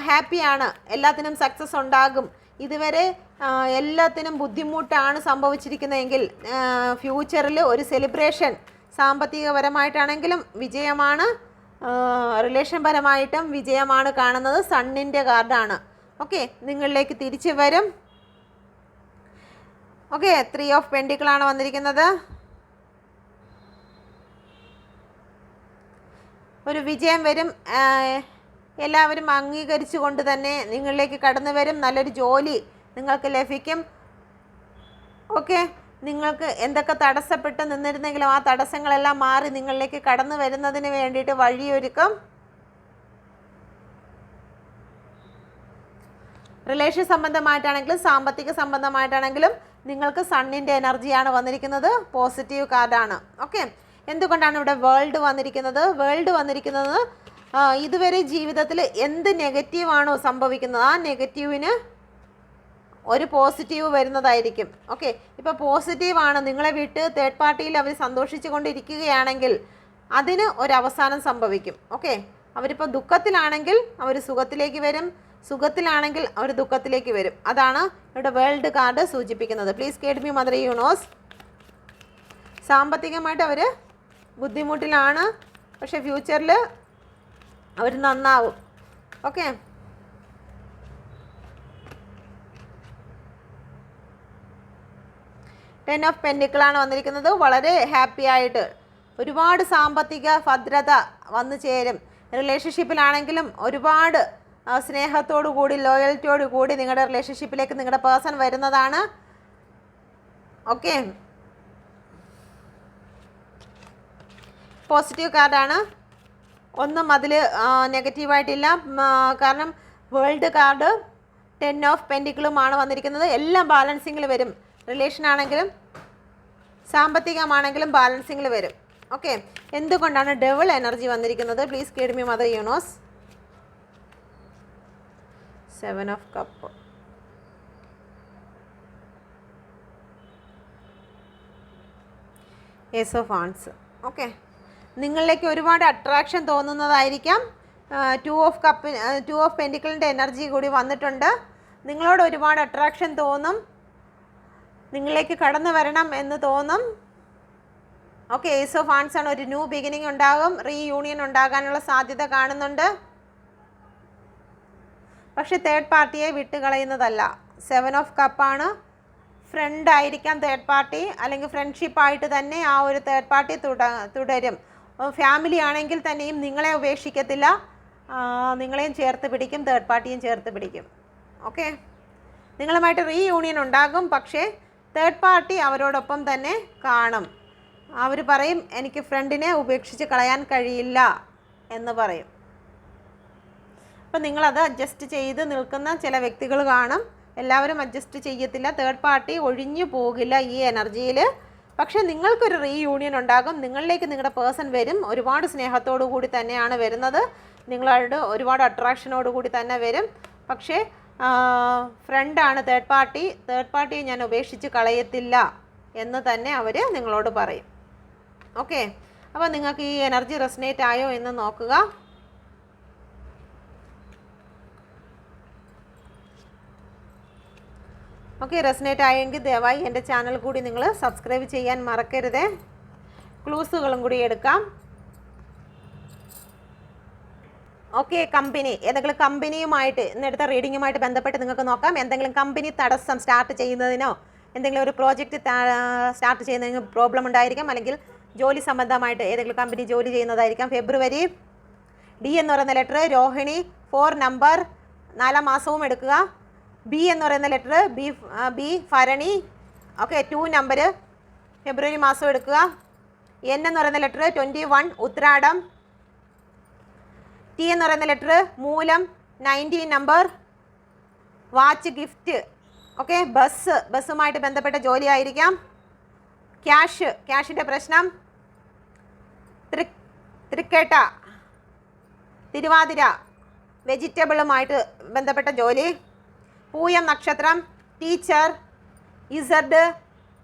Speaker 1: ഹാപ്പിയാണ്. എല്ലാത്തിനും സക്സസ് ഉണ്ടാകും. ഇതുവരെ എല്ലാത്തിനും ബുദ്ധിമുട്ടാണ് സംഭവിച്ചിരിക്കുന്നതെങ്കിൽ ഫ്യൂച്ചറിൽ ഒരു സെലിബ്രേഷൻ, സാമ്പത്തികപരമായിട്ടാണെങ്കിലും വിജയമാണ്, റിലേഷൻ പരമായിട്ടും വിജയമാണ് കാണുന്നത്. സണ്ണിൻ്റെ കാർഡാണ്. ഓക്കെ, നിങ്ങളിലേക്ക് തിരിച്ചു വരും. ഓക്കെ, 3 ഓഫ് പെൻഡിക്കിളാണ് വന്നിരിക്കുന്നത്. ഒരു വിജയം വരും. എല്ലാവരും അംഗീകരിച്ചു കൊണ്ട് തന്നെ നിങ്ങളിലേക്ക് കടന്നു വരും. നല്ലൊരു ജോലി നിങ്ങൾക്ക് ലഭിക്കും. ഓക്കെ, നിങ്ങൾക്ക് എന്തൊക്കെ തടസ്സപ്പെട്ട് നിന്നിരുന്നെങ്കിലും ആ തടസ്സങ്ങളെല്ലാം മാറി നിങ്ങളിലേക്ക് കടന്നു വരുന്നതിന് വേണ്ടിയിട്ട് വഴിയൊരുക്കും. റിലേഷൻ സംബന്ധമായിട്ടാണെങ്കിലും സാമ്പത്തിക സംബന്ധമായിട്ടാണെങ്കിലും നിങ്ങൾക്ക് സണ്ണിൻ്റെ എനർജിയാണ് വന്നിരിക്കുന്നത്. പോസിറ്റീവ് കാർഡാണ്. ഓക്കെ, എന്തുകൊണ്ടാണ് ഇവിടെ വേൾഡ് വന്നിരിക്കുന്നത്? വേൾഡ് വന്നിരിക്കുന്നത് ഇതുവരെ ജീവിതത്തിൽ എന്ത് നെഗറ്റീവാണോ സംഭവിക്കുന്നത് ആ നെഗറ്റീവിന് ഒരു പോസിറ്റീവ് വരുന്നതായിരിക്കും. ഓക്കെ, ഇപ്പോൾ പോസിറ്റീവാണ്, നിങ്ങളെ വിട്ട് തേർഡ് പാർട്ടിയിൽ അവർ സന്തോഷിച്ചു കൊണ്ടിരിക്കുകയാണെങ്കിൽ അതിന് ഒരവസാനം സംഭവിക്കും. ഓക്കെ, അവരിപ്പോൾ ദുഃഖത്തിലാണെങ്കിൽ അവർ സുഖത്തിലേക്ക് വരും, സുഖത്തിലാണെങ്കിൽ അവർ ദുഃഖത്തിലേക്ക് വരും. അതാണ് ഇവിടെ വേൾഡ് കാർഡ് സൂചിപ്പിക്കുന്നത്. പ്ലീസ് കേട്ട് മീ മദർ യൂണിവേഴ്സ്. സാമ്പത്തികമായിട്ട് അവർ ബുദ്ധിമുട്ടിലാണ്, പക്ഷേ ഫ്യൂച്ചറിൽ അവർ നന്നാവും. ഓക്കെ, ടെൻ ഓഫ് പെൻഡിക്കിളാണ് വന്നിരിക്കുന്നത്. വളരെ ഹാപ്പി ആയിട്ട് ഒരുപാട് സാമ്പത്തിക ഭദ്രത വന്നു ചേരും. റിലേഷൻഷിപ്പിലാണെങ്കിലും ഒരുപാട് സ്നേഹത്തോടു കൂടി ലോയൽറ്റിയോടു കൂടി നിങ്ങളുടെ റിലേഷൻഷിപ്പിലേക്ക് നിങ്ങളുടെ പേഴ്സൺ വരുന്നതാണ്. ഓക്കെ, പോസിറ്റീവ് കാർഡാണ്. ഒന്നും അതിൽ നെഗറ്റീവായിട്ടില്ല. കാരണം വേൾഡ് കാർഡ് 10 ഓഫ് പെൻഡിക്കിളുമാണ് വന്നിരിക്കുന്നത്. എല്ലാം ബാലൻസിങ്ങിൽ വരും. റിലേഷൻ ആണെങ്കിലും സാമ്പത്തികമാണെങ്കിലും ബാലൻസിങ്ങിൽ വരും. ഓക്കെ, എന്തുകൊണ്ടാണ് ഡബിൾ എനർജി വന്നിരിക്കുന്നത്? പ്ലീസ് കേട്ട് me mother universe. 7 of cup, ace of wands. Okay, നിങ്ങളിലേക്ക് ഒരുപാട് അട്രാക്ഷൻ തോന്നുന്നതായിരിക്കാം. 2 ഓഫ് പെൻഡിക്കിളിൻ്റെ എനർജി കൂടി വന്നിട്ടുണ്ട്. നിങ്ങളോട് ഒരുപാട് അട്രാക്ഷൻ തോന്നും, നിങ്ങളിലേക്ക് കടന്നു വരണം എന്ന് തോന്നും. ഓക്കെ, ഏസ് ഓഫ് വാൻസ് ആണ്. ഒരു ന്യൂ ബിഗിനിങ് ഉണ്ടാകും, റീയൂണിയൻ ഉണ്ടാകാനുള്ള സാധ്യത കാണുന്നുണ്ട്. പക്ഷെ തേർഡ് പാർട്ടിയെ വിട്ടുകളയുന്നതല്ല. 7 ഓഫ് കപ്പാണ്. ഫ്രണ്ട് ആയിരിക്കാം തേർഡ് പാർട്ടി, അല്ലെങ്കിൽ ഫ്രണ്ട്ഷിപ്പായിട്ട് തന്നെ ആ ഒരു തേർഡ് പാർട്ടി തുടരും. ഫാമിലി ആണെങ്കിൽ തന്നെയും നിങ്ങളെ ഉപേക്ഷിക്കത്തില്ല, നിങ്ങളെയും ചേർത്ത് പിടിക്കും, തേർഡ് പാർട്ടിയും ചേർത്ത് പിടിക്കും. ഓക്കെ, നിങ്ങളുമായിട്ട് റീയൂണിയൻ ഉണ്ടാകും, പക്ഷേ തേർഡ് പാർട്ടി അവരോടൊപ്പം തന്നെ കാണും. അവർ പറയും എനിക്ക് ഫ്രണ്ടിനെ ഉപേക്ഷിച്ച് കളയാൻ കഴിയില്ല എന്ന് പറയും. അപ്പം നിങ്ങളത് അഡ്ജസ്റ്റ് ചെയ്ത് നിൽക്കുന്ന ചില വ്യക്തികൾ കാണും. എല്ലാവരും അഡ്ജസ്റ്റ് ചെയ്യത്തില്ല. തേർഡ് പാർട്ടി ഒഴിഞ്ഞു പോകില്ല ഈ എനർജിയിൽ. പക്ഷേ നിങ്ങൾക്കൊരു റീയൂണിയൻ ഉണ്ടാകും. നിങ്ങളിലേക്ക് നിങ്ങളുടെ പേഴ്സൺ വരും. ഒരുപാട് സ്നേഹത്തോടു കൂടി തന്നെയാണ് വരുന്നത്. നിങ്ങളോട് ഒരുപാട് അട്രാക്ഷനോട് കൂടി തന്നെ വരും. പക്ഷേ ഫ്രണ്ടാണ് തേർഡ് പാർട്ടി. തേർഡ് പാർട്ടിയെ ഞാൻ ഉപേക്ഷിച്ച് കളയത്തില്ല എന്ന് തന്നെ അവർ നിങ്ങളോട് പറയും. ഓക്കെ, അപ്പോൾ നിങ്ങൾക്ക് ഈ എനർജി റെസനേറ്റ് ആയോ എന്ന് നോക്കുക. ഓക്കെ, റെസനേറ്റ് ആയെങ്കിൽ ദയവായി എൻ്റെ ചാനൽ കൂടി നിങ്ങൾ സബ്സ്ക്രൈബ് ചെയ്യാൻ മറക്കരുത്. ക്ലൂസുകളും കൂടി എടുക്കാം. ഓക്കെ, കമ്പനി, ഏതെങ്കിലും കമ്പനിയുമായിട്ട് ഇന്നെടുത്ത റീഡിങ്ങുമായിട്ട് ബന്ധപ്പെട്ട് നിങ്ങൾക്ക് നോക്കാം. എന്തെങ്കിലും കമ്പനി തടസ്സം സ്റ്റാർട്ട് ചെയ്യുന്നതിനോ എന്തെങ്കിലും ഒരു പ്രോജക്റ്റ് സ്റ്റാർട്ട് ചെയ്യുന്നതിന് പ്രോബ്ലം ഉണ്ടായിരിക്കാം, അല്ലെങ്കിൽ ജോലി സംബന്ധമായിട്ട് ഏതെങ്കിലും കമ്പനി ജോലി ചെയ്യുന്നതായിരിക്കാം. ഫെബ്രുവരി, ഡി എന്ന് പറയുന്ന ലെറ്റർ, രോഹിണി 4 നമ്പർ 4 മാസവും എടുക്കുക. ബി എന്ന് പറയുന്ന ലെറ്റർ, ബി ഭരണി. ഓക്കെ, 2 നമ്പർ ഫെബ്രുവരി മാസം എടുക്കുക. എൻ എന്ന് പറയുന്ന ലെറ്റർ 21 ഉത്രാടം. ടി എന്ന് പറയുന്ന ലെറ്റർ മൂലം 19 നമ്പർ വാച്ച് ഗിഫ്റ്റ്. ഓക്കെ, ബസ്സുമായിട്ട് ബന്ധപ്പെട്ട ജോലി ആയിരിക്കാം. ക്യാഷിൻ്റെ പ്രശ്നം. തൃക്കേട്ട, തിരുവാതിര, വെജിറ്റബിളുമായിട്ട് ബന്ധപ്പെട്ട ജോലി. പൂയം നക്ഷത്രം, ടീച്ചർ. ഇസഡ്,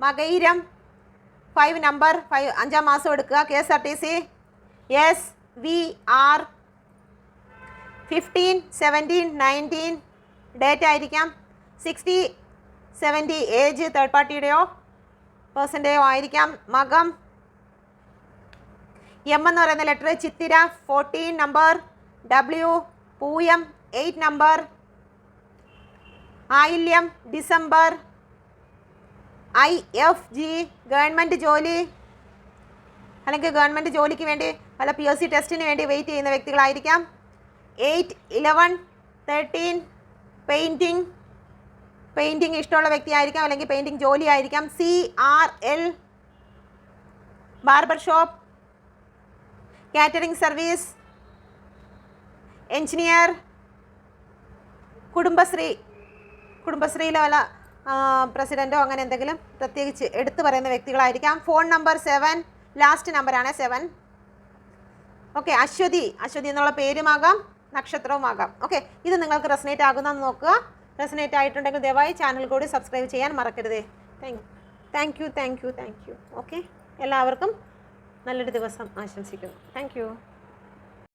Speaker 1: മകയിരം 5 നമ്പർ 5 മാസം എടുക്കുക. KSRTC, SVR 15, 17, 19 ഡേറ്റ് ആയിരിക്കാം. 60, 70 ഏജ് തേർഡ് പാർട്ടിയുടെയോ പേഴ്സൻ്റെയോ ആയിരിക്കാം. മകം, എം എന്ന് പറയുന്ന ലെറ്റർ, ചിത്തിര 14 നമ്പർ, W, പൂയം 8 നമ്പർ, ആയില്യം ഡിസംബർ, IFG ഗവൺമെൻറ് ജോലി, അല്ലെങ്കിൽ ഗവൺമെൻറ് ജോലിക്ക് വേണ്ടി പല PSC ടെസ്റ്റിന് വേണ്ടി വെയിറ്റ് ചെയ്യുന്ന വ്യക്തികളായിരിക്കാം. 8, 11, 13 പെയിൻറ്റിങ് ഇഷ്ടമുള്ള വ്യക്തിയായിരിക്കാം, അല്ലെങ്കിൽ പെയിൻറ്റിങ് ജോലി ആയിരിക്കാം. CRL barber shop, catering service, engineer, Kudumbashree കുടുംബശ്രീയിലെ വല്ല പ്രസിഡൻറ്റോ അങ്ങനെ എന്തെങ്കിലും പ്രത്യേകിച്ച് എടുത്തു പറയുന്ന വ്യക്തികളായിരിക്കാം. ഫോൺ നമ്പർ 7, ലാസ്റ്റ് നമ്പറാണ് 7. ഓക്കെ, അശ്വതി എന്നുള്ള പേരുമാകാം, നക്ഷത്രവുമാകാം. ഓക്കെ, ഇത് നിങ്ങൾക്ക് റെസനേറ്റ് ആകുന്നതെന്ന് നോക്കുക. റെസനേറ്റ് ആയിട്ടുണ്ടെങ്കിൽ ദയവായി ചാനൽ കൂടി സബ്സ്ക്രൈബ് ചെയ്യാൻ മറക്കരുതേ. Thank you. ഓക്കെ, എല്ലാവർക്കും നല്ലൊരു ദിവസം ആശംസിക്കുന്നു. Thank you.